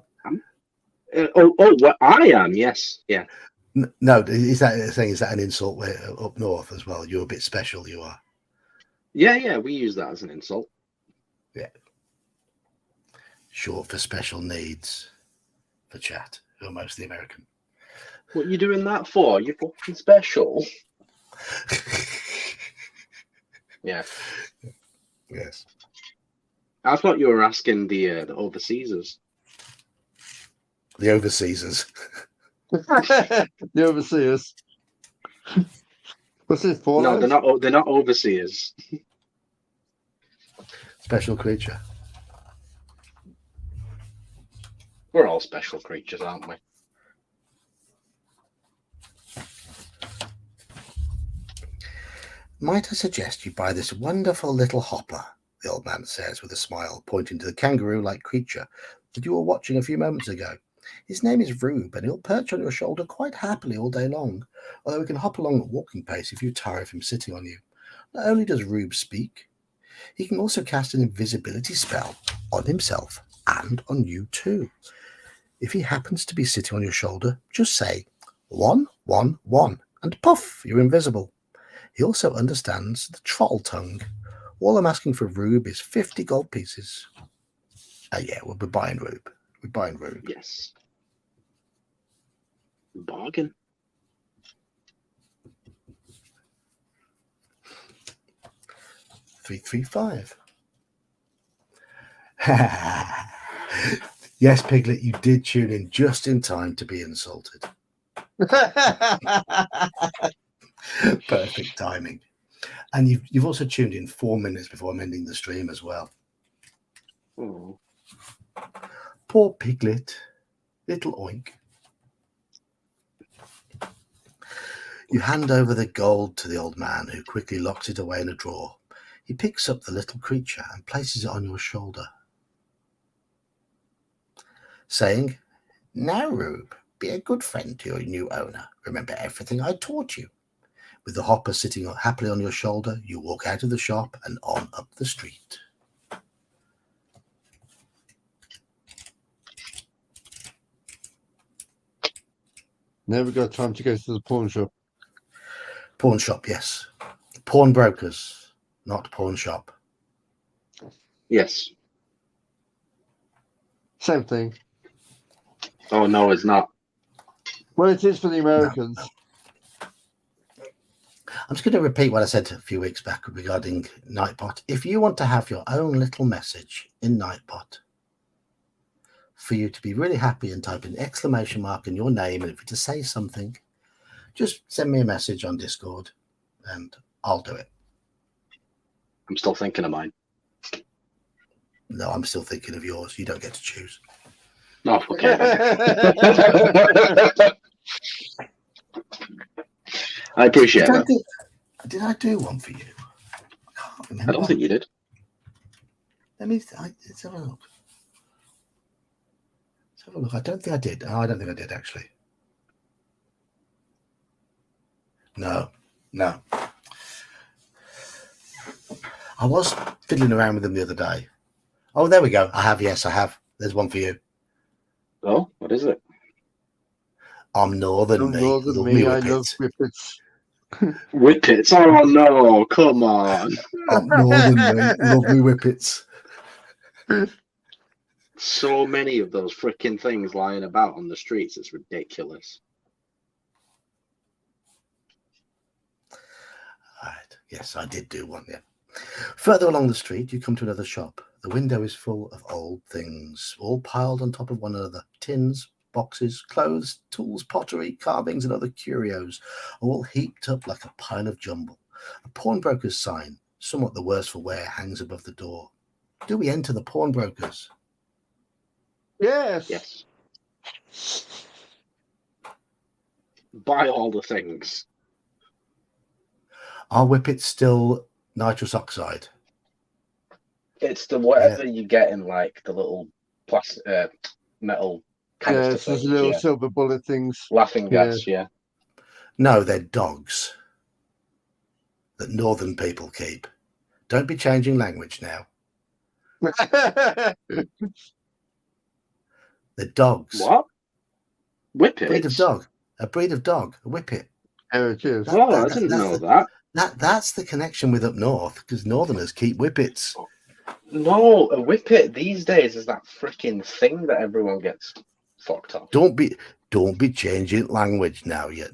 Well, I am. Yes. Yeah. No, is that an insult where up north as well? You're a bit special, you are. Yeah. We use that as an insult. Yeah. short for special needs for chat, who are mostly American. What are you doing that for? You're fucking special. Yeah. Yes. I thought you were asking the overseasers. The overseasers. The overseers. What's this for? No, they're not. They're not overseers. Special creature. We're all special creatures, aren't we? Might I suggest you buy this wonderful little hopper, the old man says with a smile, pointing to the kangaroo-like creature that you were watching a few moments ago. His name is Rube, and he'll perch on your shoulder quite happily all day long, although he can hop along at walking pace if you tire of him sitting on you. Not only does Rube speak, he can also cast an invisibility spell on himself and on you too. If he happens to be sitting on your shoulder, just say 1, 1, 1, and puff, you're invisible. He also understands the troll tongue. All I'm asking for Rube is 50 gold pieces. Yeah, we're buying Rube. We're buying Rube. Yes. Bargain. $335. Yes, Piglet, you did tune in just in time to be insulted. Perfect timing. And you've also tuned in 4 minutes before I'm ending the stream as well. Oh. Poor Piglet. Little oink. You hand over the gold to the old man, who quickly locks it away in a drawer. He picks up the little creature and places it on your shoulder, saying, "Now, Rube, be a good friend to your new owner. Remember everything I taught you." With the hopper sitting happily on your shoulder, you walk out of the shop and on up the street. Never got time to go to the pawn shop. Pawn shop, yes. Pawnbrokers, not pawn shop. Yes. Same thing. Oh no, it's not. Well, it is for the Americans. I'm just going to repeat what I said a few weeks back regarding Nightbot. If you want to have your own little message in Nightbot, for you to be really happy and type an exclamation mark in your name, and if you to say something, just send me a message on Discord and I'll do it. I'm still thinking of mine. No, I'm still thinking of yours. You don't get to choose. No, okay. I appreciate that. Did I do one for you? I can't remember. I don't think you did. Let's have a look. Let's have a look. I don't think I did. Oh, I don't think I did, actually. No. I was fiddling around with them the other day. Oh, there we go. I have. Yes, I have. There's one for you. Oh, what is it? I'm Northern me. Northern Love me, me I whippets. love whippets. Whippets. Oh no, come on. I'm Northern me. Love me whippets. So many of those freaking things lying about on the streets. It's ridiculous. Right. Yes, I did do one, yeah. Further along the street, you come to another shop. The window is full of old things, all piled on top of one another. Tins, boxes, clothes, tools, pottery, carvings, and other curios, all heaped up like a pile of jumble. A pawnbroker's sign, somewhat the worse for wear, hangs above the door. Do we enter the pawnbrokers? Yes. Yes. Buy all the things. Are whippets still nitrous oxide? It's the whatever you get in like the little plastic metal canister Yes, those things, little yeah. silver bullet things. Laughing gas, yeah. No, they're dogs that northern people keep. Don't be changing language now. They're dogs. What? Whippets? Breed of dog. A breed of dog. A whippet. Oh, it is. Oh, I didn't know that. That's the connection with up north, because northerners keep whippets. No, a whippet these days is that freaking thing that everyone gets fucked up. Don't be changing language now, you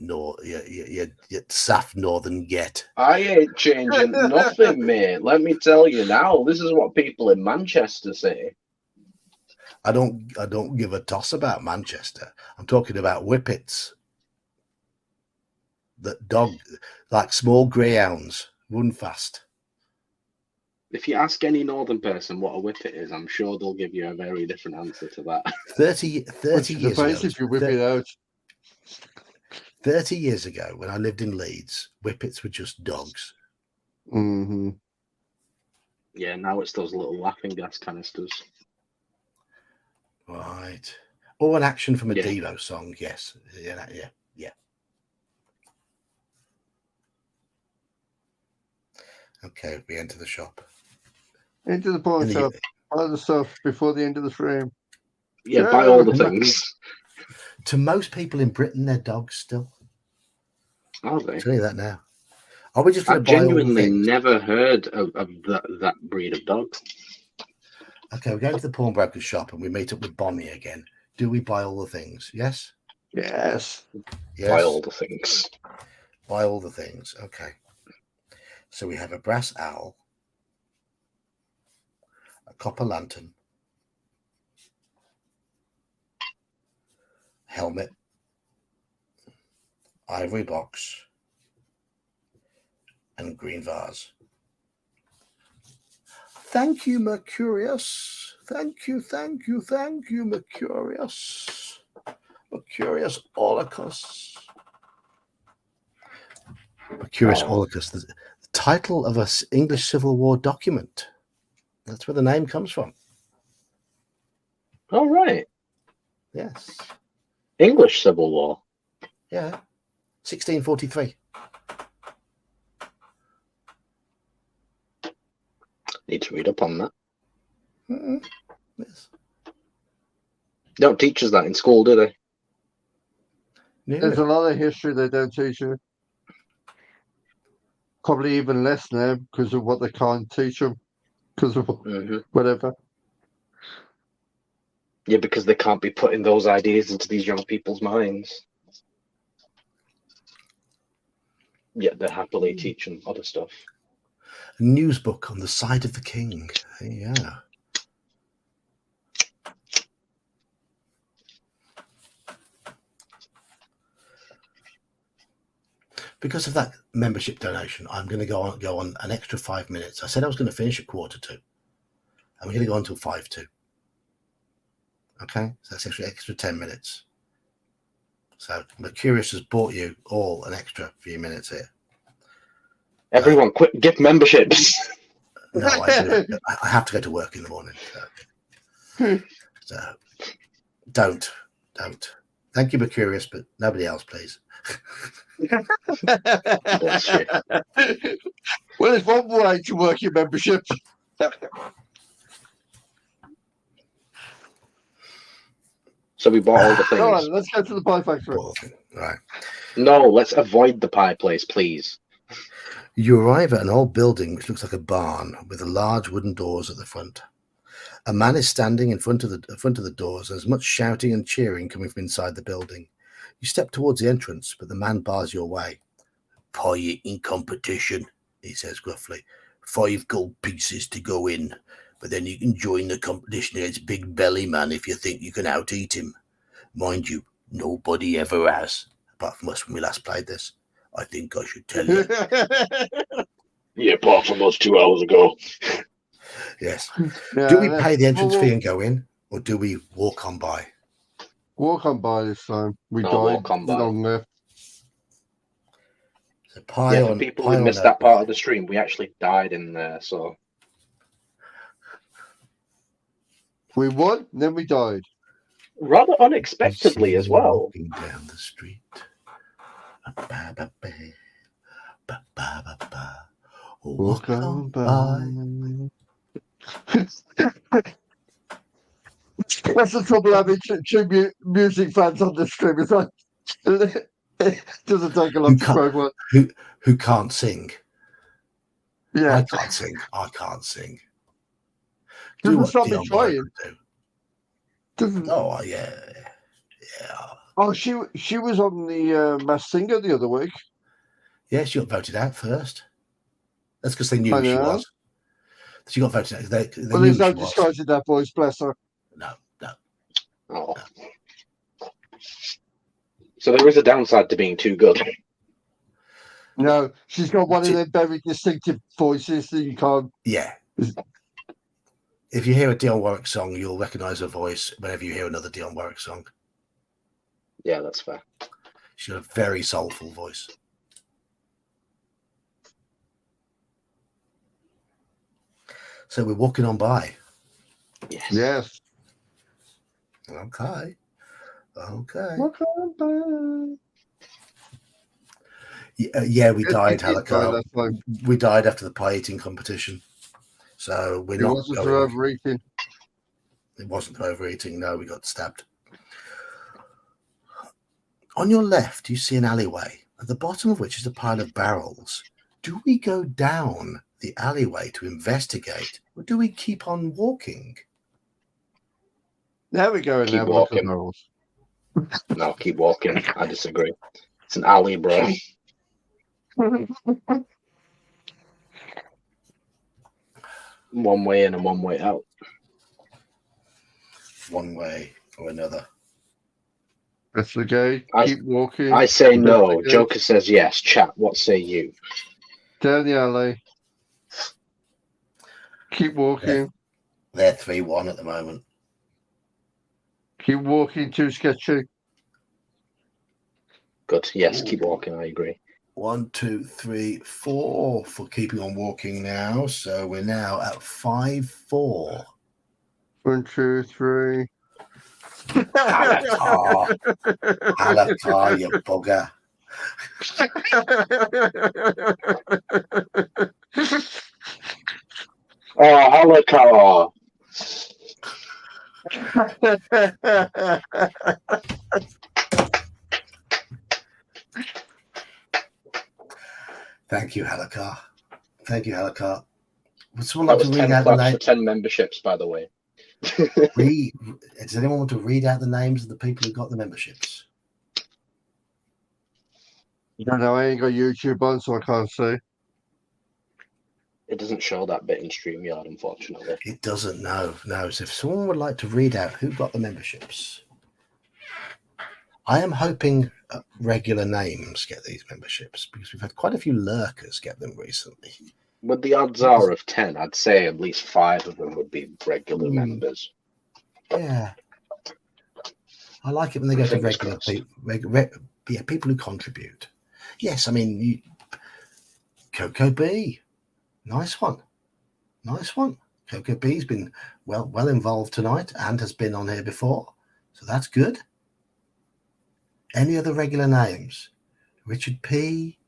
saft northern get. I ain't changing nothing, mate. Let me tell you now. This is what people in Manchester say. I don't give a toss about Manchester. I'm talking about whippets. That dog, like small greyhounds, run fast. If you ask any northern person what a whippet is, I'm sure they'll give you a very different answer to that. 30 years ago. If you whip it out. 30 years ago, when I lived in Leeds, whippets were just dogs. Mm-hmm. Yeah, now it's those little laughing gas canisters. Right. Or an action from a Yeah. Devo song, yes. Yeah. Okay, we enter the shop. Into the pawn shop. Buy the stuff before the end of the stream. Yeah, Yeah. buy all the things. To most people in Britain, they're dogs still. Are they? I'll tell you that now. Are we just going I've to buy all the genuinely things? never heard of that breed of dog. Okay, we go to the pawnbroker's shop and we meet up with Bonnie again. Do we buy all the things? Yes? Yes. Yes. Buy all the things. Buy all the things. Okay. So we have a brass owl, a copper lantern, helmet, ivory box, and green vase. Thank you, Mercurius. Thank you, Mercurius. Mercurius Orlicus. Mercurius Orlicus, the title of an English Civil War document. That's where the name comes from. All right. Yes. English Civil War. Yeah. 1643. Need to read up on that. Yes. Don't teach us that in school, do they? There's a lot of history they don't teach you. Probably even less now because of what they can't teach them. Because of whatever. Yeah, because they can't be putting those ideas into these young people's minds. Yet they're happily teaching other stuff. A news book on the side of the king. Yeah. Because of that membership donation, I'm going to go on an extra 5 minutes. I said I was going to finish at 1:45. I'm going to go until 5:45. Okay, so that's extra 10 minutes. So Mercurius has bought you all an extra few minutes here. Everyone, quick, gift memberships. No, I do. I have to go to work in the morning. So don't. Thank you, Mercurius, but nobody else, please. Bless you. Well, it's one way to work your membership. So we bought all the things. All right, let's go to the pie factory. Right. No, let's avoid the pie place, please. You arrive at an old building which looks like a barn with large wooden doors at the front. A man is standing in front of the doors. There's much shouting and cheering coming from inside the building. You step towards the entrance, but the man bars your way. Pie in competition, he says gruffly. 5 gold pieces to go in, but then you can join the competition against Big Belly Man if you think you can out-eat him. Mind you, nobody ever has, apart from us when we last played this. I think I should tell you. Yeah, apart from us 2 hours ago. Yes. Yeah, Do we pay the entrance fee and go in, or do we walk on by? Walk on by this time. We died walk on by. long left. So pie For on, people pie who on missed that part of the stream, we actually died in there, so... We won, then we died. Rather unexpectedly as well. Walking down the street. Walk on by. That's the trouble having two music fans on the stream. It's like, it doesn't take a lot to probe one. Who can't sing? Yeah. I can't sing. Do what stop me Dion Warwick trying. would do. Doesn't. Oh, yeah. Oh, she was on the Masked Singer the other week. Yeah, she got voted out first. That's because they knew I who she know. was. She got voted out. They Well, knew there's who no she was. disguising that voice, bless her. No. Oh. So there is a downside to being too good. No, she's got one of them very distinctive voices that you can't. Yeah. If you hear a Dion Warwick song, you'll recognise her voice whenever you hear another Dion Warwick song. Yeah, that's fair. She's got a very soulful voice. So we're walking on by. Yes. Yes. Okay. Yeah, we died, Halakar. We died after the pie eating competition. So we're It not wasn't going. for overeating. It wasn't for overeating. No, we got stabbed. On your left, you see an alleyway, at the bottom of which is a pile of barrels. Do we go down the alleyway to investigate, or do we keep on walking? There we go. And Keep now look at walking. barrels. No, keep walking. I disagree. It's an alley, bro. One way in and one way out. One way or another. That's the gate. Keep walking. I say no. Joker says yes. Chat, what say you? Down the alley. Keep walking. They're 3-1 at the moment. Keep walking. Too sketchy. Good. Yes, keep walking. I agree. 1, 2, 3, 4 for keeping on walking now. So we're now at 5-4. 1, 2, 3. Halakar, you bugger. Oh, Halakar. Thank you, Halakar. Thank you, Halakar. Would someone That like was to 10 read out the claps for name? 10 memberships, by the way. Does anyone want to read out the names of the people who got the memberships? I know I ain't got YouTube on, so I can't see. It doesn't show that bit in StreamYard, unfortunately. It doesn't, no. So if someone would like to read out who got the memberships, I am hoping regular names get these memberships because we've had quite a few lurkers get them recently. With the odds are of 10, I'd say at least 5 of them would be regular members. Yeah. I like it when they go to Fingers regular crossed. people. People who contribute. Yes, I mean, Coco B. Nice one. Coco B's been well involved tonight and has been on here before. So that's good. Any other regular names? Richard P.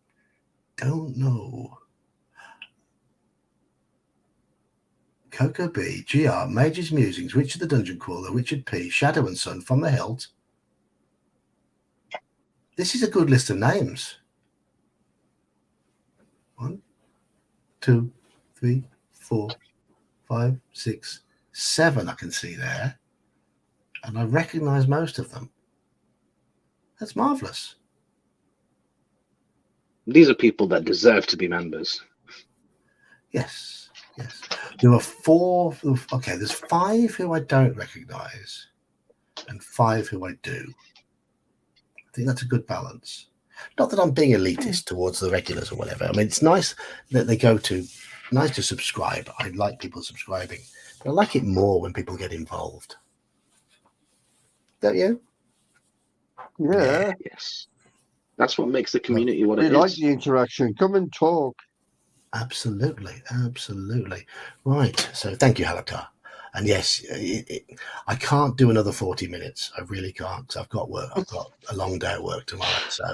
Don't know. Coco B, GR, Major's Musings, Richard the Dungeon Crawler, Richard P, Shadow and Son, From the Hilt. This is a good list of names. 1, 2, 3, 4, 5, 6, 7 I can see there. And I recognize most of them. That's marvelous. These are people that deserve to be members. Yes. There are 4. Okay, there's 5 who I don't recognize and 5 who I do. I think that's a good balance. Not that I'm being elitist towards the regulars or whatever. I mean, it's nice that they nice to subscribe. I like people subscribing, but I like it more when people get involved. Don't you? Yeah. Yes. That's what makes the community what it is. We like the interaction. Come and talk. Absolutely. Right. So thank you, Halakar. And yes, I can't do another 40 minutes. I really can't. Cause I've got work. I've got a long day at work tomorrow. So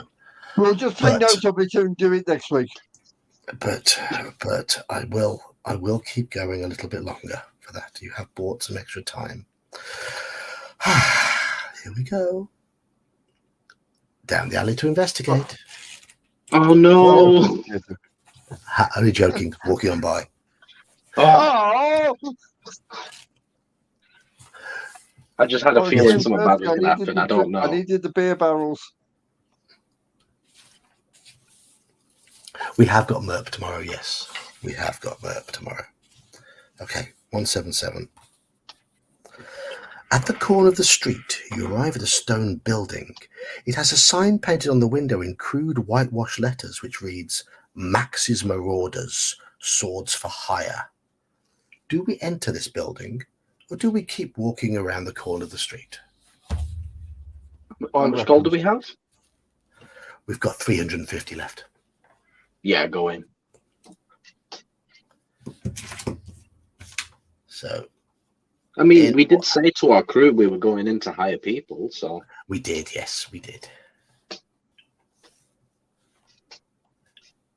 we'll just take notes of it and do it next week. But I will keep going a little bit longer for that. You have bought some extra time. Here we go. Down the alley to investigate. Oh no! Only joking. Walking on by. Oh. I just had a Oh, feeling yeah, something bad was I going to happen. I don't I know. needed the beer barrels. We have got Merp tomorrow, yes. We have got Merp tomorrow. Okay, 177. At the corner of the street, you arrive at a stone building. It has a sign painted on the window in crude whitewashed letters which reads, Max's Marauders, Swords for Hire. Do we enter this building, or do we keep walking around the corner of the street? How much gold do we have? We've got 350 left. Yeah, go in. So I mean, we did say to our crew we were going in to hire people, so. we did, yes, we did.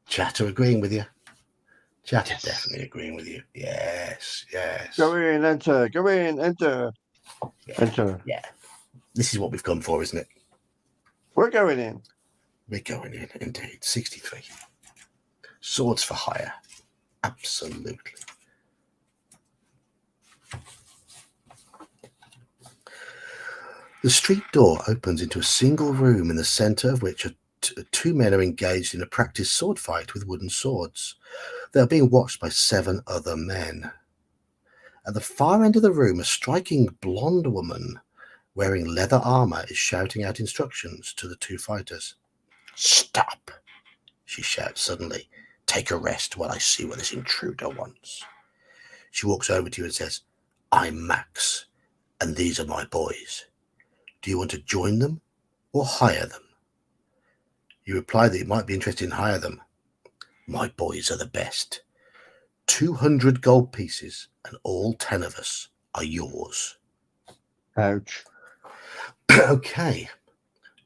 Chat are agreeing with you. Chat are definitely agreeing with you. Yes, yes. Go in, enter. Go in, enter. Yeah. Enter. Yeah. This is what we've come for, isn't it? We're going in. We're going in, indeed. 63. Swords for hire. Absolutely. The street door opens into a single room in the centre of which two men are engaged in a practice sword fight with wooden swords. They are being watched by 7 other men. At the far end of the room, a striking blonde woman wearing leather armour is shouting out instructions to the 2 fighters. Stop, she shouts suddenly. Take a rest while I see what this intruder wants. She walks over to you and says, I'm Max, and these are my boys. Do you want to join them or hire them? You reply that you might be interested in hire them. My boys are the best. 200 gold pieces, and all 10 of us are yours. Ouch. Okay.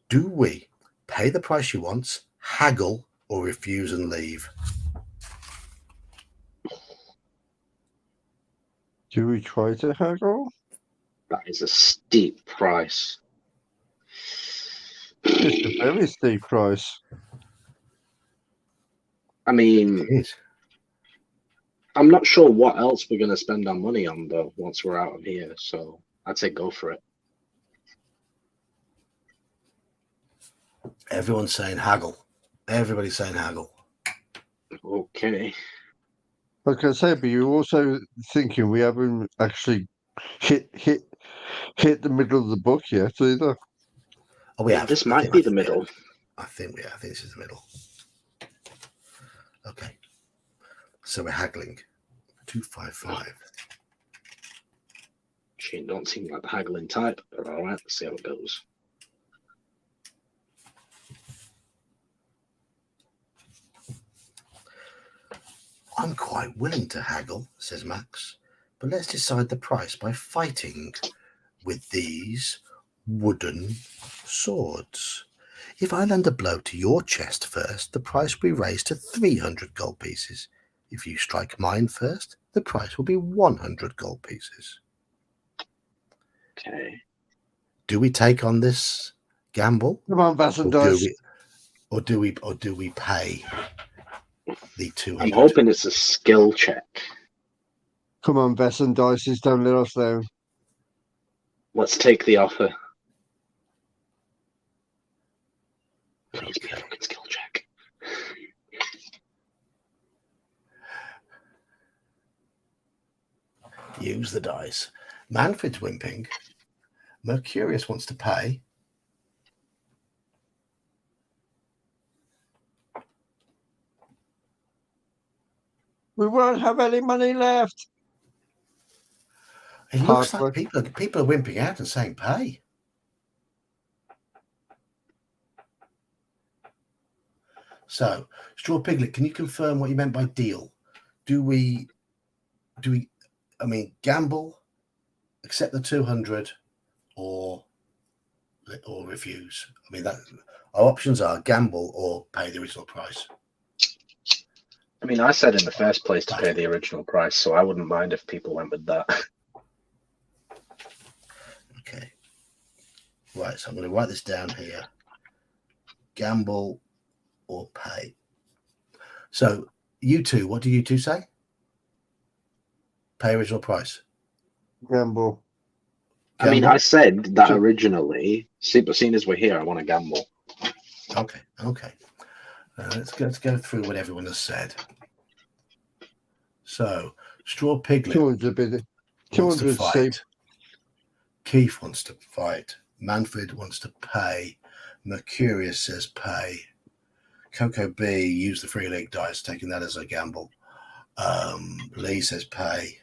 Do we pay the price she wants, haggle, or refuse and leave? Do we try to haggle? That is a steep price. It's a very steep price. I mean, It is. I'm not sure what else we're going to spend our money on, though, once we're out of here. So I'd say go for it. Everyone's saying haggle. Everybody's saying haggle. Okay. Like I say, but you're also thinking we haven't actually hit the middle of the book yet either. Oh, we have. This I might think be we the have. middle. I think this is the middle. Okay. So we're haggling. 255. She don't seem like the haggling type, but all right, let's see how it goes. I'm quite willing to haggle, says Max, but let's decide the price by fighting with these wooden swords. If I land a blow to your chest first, the price will be raised to 300 gold pieces. If you strike mine first, the price will be 100 gold pieces. Okay. Do we take on this gamble? Come on, Bass and Dice. Or do we pay the 200? I'm hoping it's a skill check. Come on, Bass and Dice. Don't let us down. Let's take the offer. Please be a fucking skill check. Use the dice. Manfred's wimping. Mercurius wants to pay. We won't have any money left. It looks like people are wimping out and saying pay. So, Straw Piglet, can you confirm what you meant by deal? Do we I mean, gamble, accept the 200, or refuse? I mean, that our options are gamble or pay the original price. I mean, I said in the first place to pay the original price, so I wouldn't mind if people went with that. Okay. Right, so I'm going to write this down here. Gamble or pay. So, you two, what do you two say? Pay original price. Gamble. I mean, Gamble? I said that So- originally, but seeing as we're here, I want to gamble. Okay. Let's go through what everyone has said. So, Straw Piglet 200 bid. wants to 200 safe. fight. Keith wants to fight. Manfred wants to pay. Mercurius says pay. Coco B used the free league dice, taking that as a gamble. Lee says pay.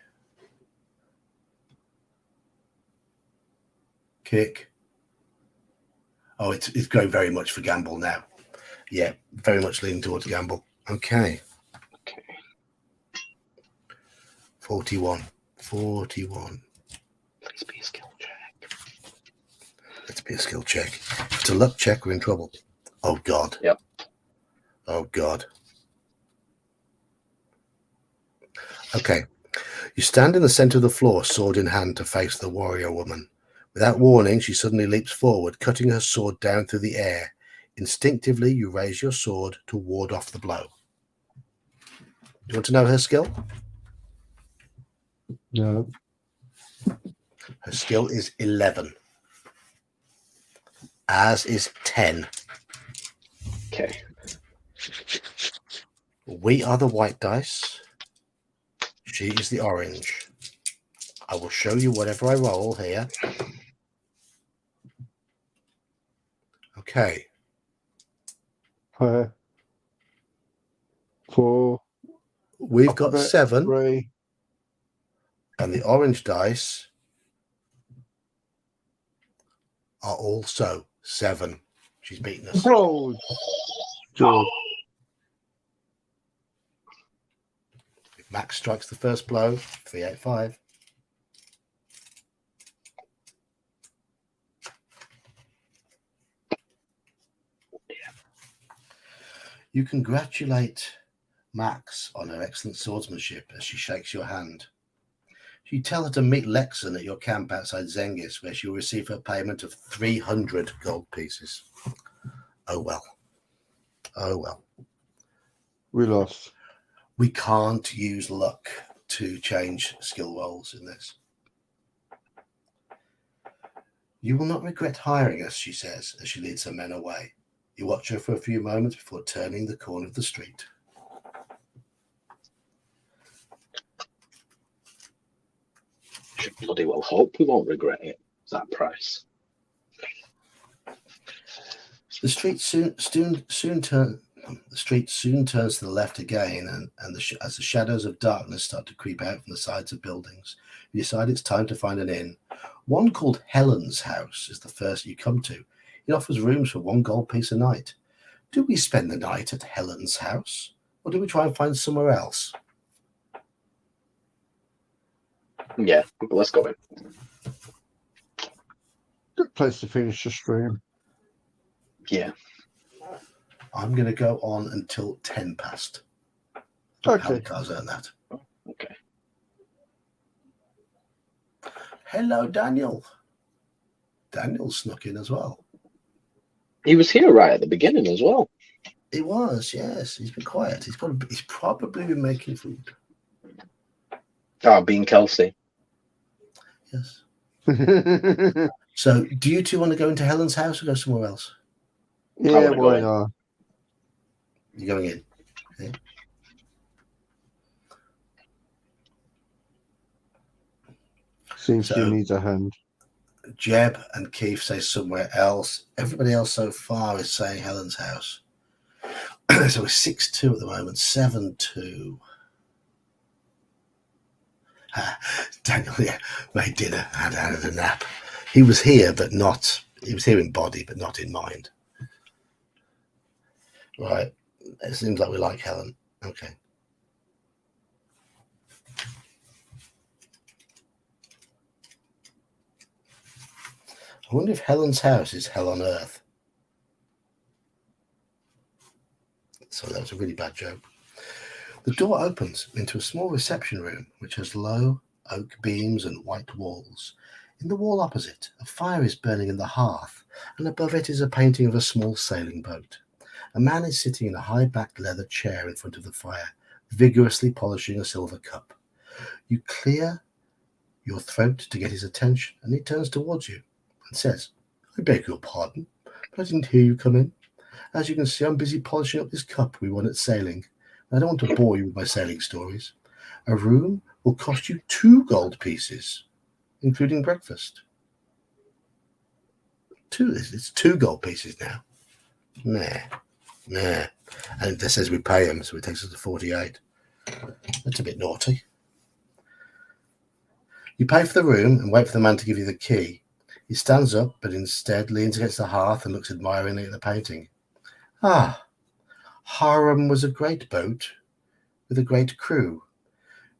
Kick. Oh, it's going very much for gamble now. Yeah, very much leaning towards gamble. Okay. Okay. 41. Please be a skill check. Let's be a skill check. If it's a luck check, we're in trouble. Oh, God. Yep. Oh, God. Okay. You stand in the center of the floor, sword in hand, to face the warrior woman. Without warning, she suddenly leaps forward, cutting her sword down through the air. Instinctively, you raise your sword to ward off the blow. Do you want to know her skill? No. Her skill is 11. As is 10. Okay. We are the white dice. She is the orange. I will show you whatever I roll here. Okay. 4. We've got 7, 3. and the orange dice are also 7. She's beaten us. Roll. George. If Max strikes the first blow, 385. You congratulate Max on her excellent swordsmanship as she shakes your hand. You tell her to meet Lexan at your camp outside Zengis, where she will receive her payment of 300 gold pieces. Oh well. Oh well. We lost. We can't use luck to change skill rolls in this. You will not regret hiring us, she says, as she leads her men away. You watch her for a few moments before turning the corner of the street. Should bloody well hope we won't regret it. That price. The street soon turns to the left again, and as the shadows of darkness start to creep out from the sides of buildings, you decide it's time to find an inn. One called Helen's House is the first you come to. It offers rooms for 1 gold piece a night. Do we spend the night at Helen's house, or do we try and find somewhere else? Yeah, let's go in. Good place to finish the stream. Yeah. I'm going to go on until 10 past. Okay. How the cars earn that. Okay. Hello, Daniel. Daniel snuck in as well. He was here right at the beginning as well. He was, yes. He's been quiet. He's probably been making food. Ah, Bean Kelsey. Yes. So, do you two want to go into Helen's house or go somewhere else? Yeah, wanna go why in. not? You're going in. Okay. Seems So- she needs a hand. Jeb and Keith say somewhere else. Everybody else so far is saying Helen's house. So we're 6-2 at the moment, 7-2. Daniel, yeah, made dinner, had a nap. He was here, but not. He was here in body, but not in mind. Right. It seems like we like Helen. Okay. I wonder if Helen's house is hell on earth. Sorry, that was a really bad joke. The door opens into a small reception room, which has low oak beams and white walls. In the wall opposite, a fire is burning in the hearth, and above it is a painting of a small sailing boat. A man is sitting in a high-backed leather chair in front of the fire, vigorously polishing a silver cup. You clear your throat to get his attention, and he turns towards you and says, "I beg your pardon, but I didn't hear you come in. As you can see, I'm busy polishing up this cup we won at sailing. I don't want to bore you with my sailing stories. A room will cost you 2 gold pieces, including breakfast." It's 2 gold pieces now. Nah. And it says we pay him, so it takes us to 48. That's a bit naughty. You pay for the room and wait for the man to give you the key. He stands up, but instead leans against the hearth and looks admiringly at the painting. "Ah, Harem was a great boat with a great crew.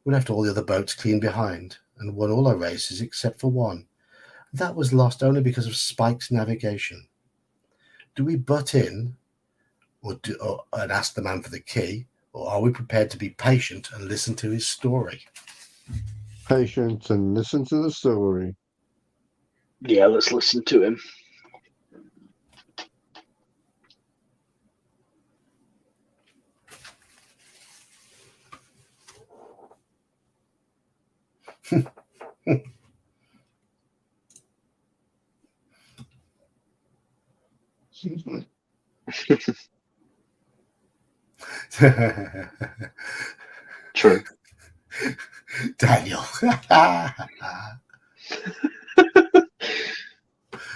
We left all the other boats clean behind and won all our races except for one. That was lost only because of Spike's navigation. Do we butt in and ask the man for the key, or are we prepared to be patient and listen to his story?" Patient and listen to the story. Yeah, let's listen to him. True. Daniel.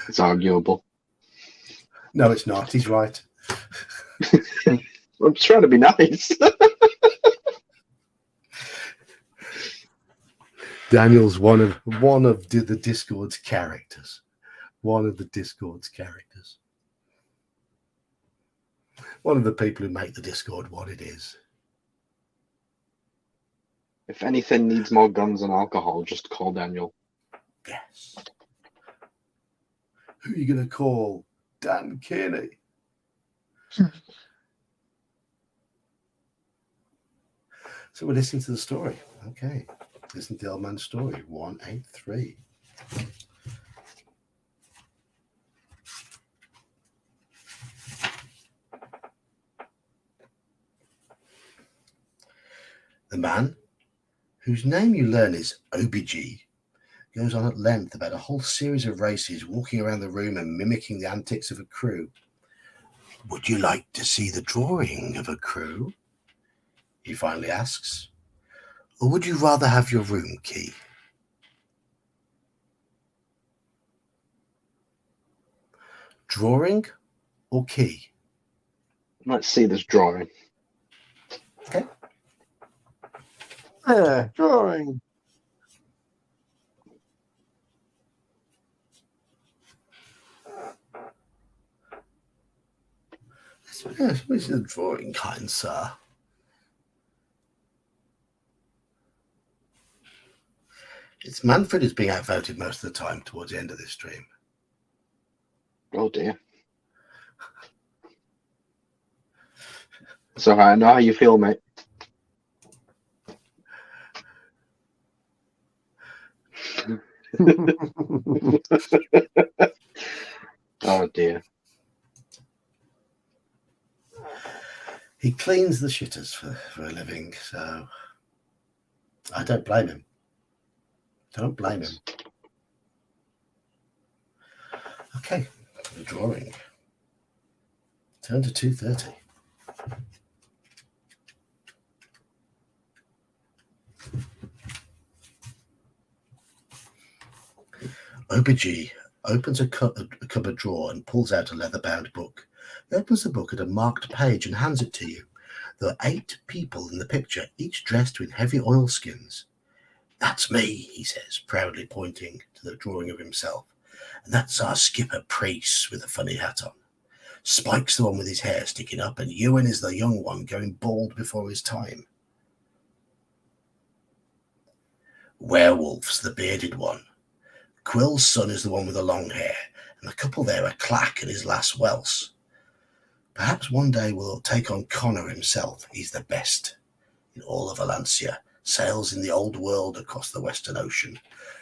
It's arguable. No, it's not. He's right. I'm trying to be nice. Daniel's one of the Discord's characters. One of the Discord's characters. One of the people who make the Discord what it is. If anything needs more guns and alcohol, just call Daniel. Yes. Who are you going to call? Dan Kearney. So we're listening to the story. Okay. Listen to the old man's story. 183. The man, whose name you learn is OBG, goes on at length about a whole series of races, walking around the room and mimicking the antics of a crew. "Would you like to see the drawing of a crew?" he finally asks. "Or would you rather have your room key?" Drawing or key? Let's see this drawing. Okay. Yeah, drawing. Yes, what is the drawing, kind sir? It's Manfred who's being outvoted most of the time towards the end of this stream. Oh dear. So I know how you feel, mate. Oh dear. He cleans the shitters for a living, so I don't blame him. Don't blame him. Okay, the drawing. Turn to 230. OBG opens a cupboard drawer and pulls out a leather-bound book. He opens the book at a marked page and hands it to you. There are 8 people in the picture, each dressed with heavy oilskins. "That's me," he says, proudly pointing to the drawing of himself. "And that's our skipper, Priest, with a funny hat on. Spike's the one with his hair sticking up, and Ewan is the young one going bald before his time. Werewolf's the bearded one. Quill's son is the one with the long hair, and the couple there are Clack and his lass Wells. Perhaps one day we'll take on Connor himself. He's the best in all of Valancia, sails in the old world across the Western Ocean,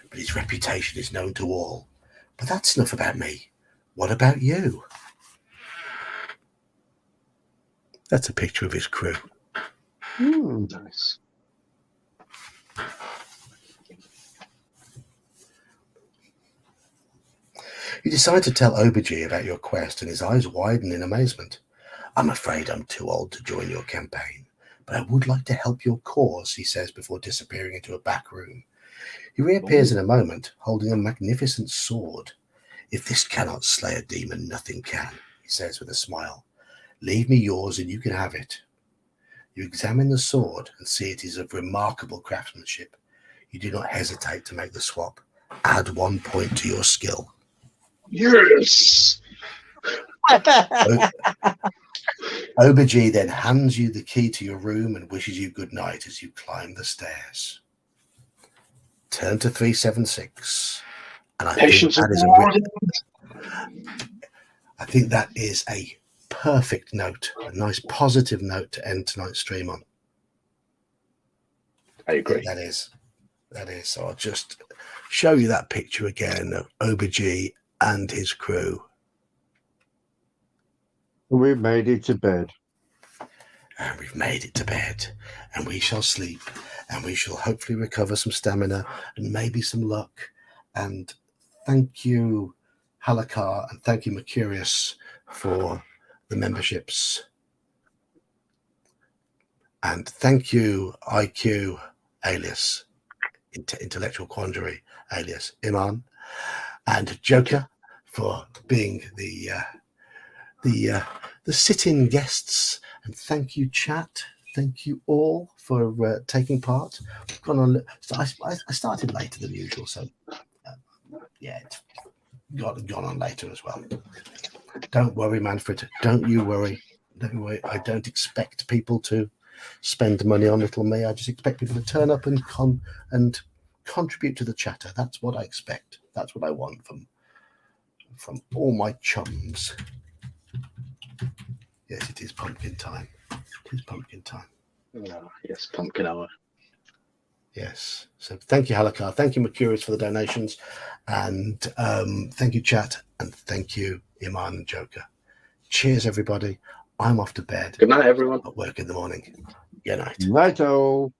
but his reputation is known to all. But that's enough about me. What about you?" That's a picture of his crew. Nice. You decide to tell Aubergine about your quest, and his eyes widen in amazement. I'm afraid I'm too old to join your campaign, but I would like to help your cause, he says before disappearing into a back room. He reappears in a moment, holding a magnificent sword. If this cannot slay a demon, nothing can, he says with a smile. Leave me yours and you can have it. You examine the sword and see it is of remarkable craftsmanship. You do not hesitate to make the swap. Add 1 point to your skill. Yes. Aubergine then hands you the key to your room and wishes you good night as you climb the stairs. Turn to 376. And I think that is a perfect note, a nice positive note to end tonight's stream on. I agree. That is. So I'll just show you that picture again of Aubergine and his crew. We made it to bed. And we've made it to bed, and we shall sleep, and we shall hopefully recover some stamina and maybe some luck. And thank you, Halakar, and thank you, Mercurius, for the memberships. And thank you, IQ, alias, Intellectual Quandary, alias, Iman, and Joker for being the sit-in guests. And thank you, chat. Thank you all for taking part. Gone on. So I started later than usual, so yeah, it's gone on later as well. Don't worry, Manfred. Don't you worry. Don't worry. I don't expect people to spend money on little me. I just expect people to turn up and contribute to the chatter. That's what I expect. That's what I want from all my chums. Yes, it is pumpkin time. It is pumpkin time. Oh, yes, pumpkin hour. Yes. So thank you, Halakar. Thank you, Mercurius, for the donations. And thank you, chat. And thank you, Iman and Joker. Cheers, everybody. I'm off to bed. Good night, everyone. At work in the morning. Good night. Night-o.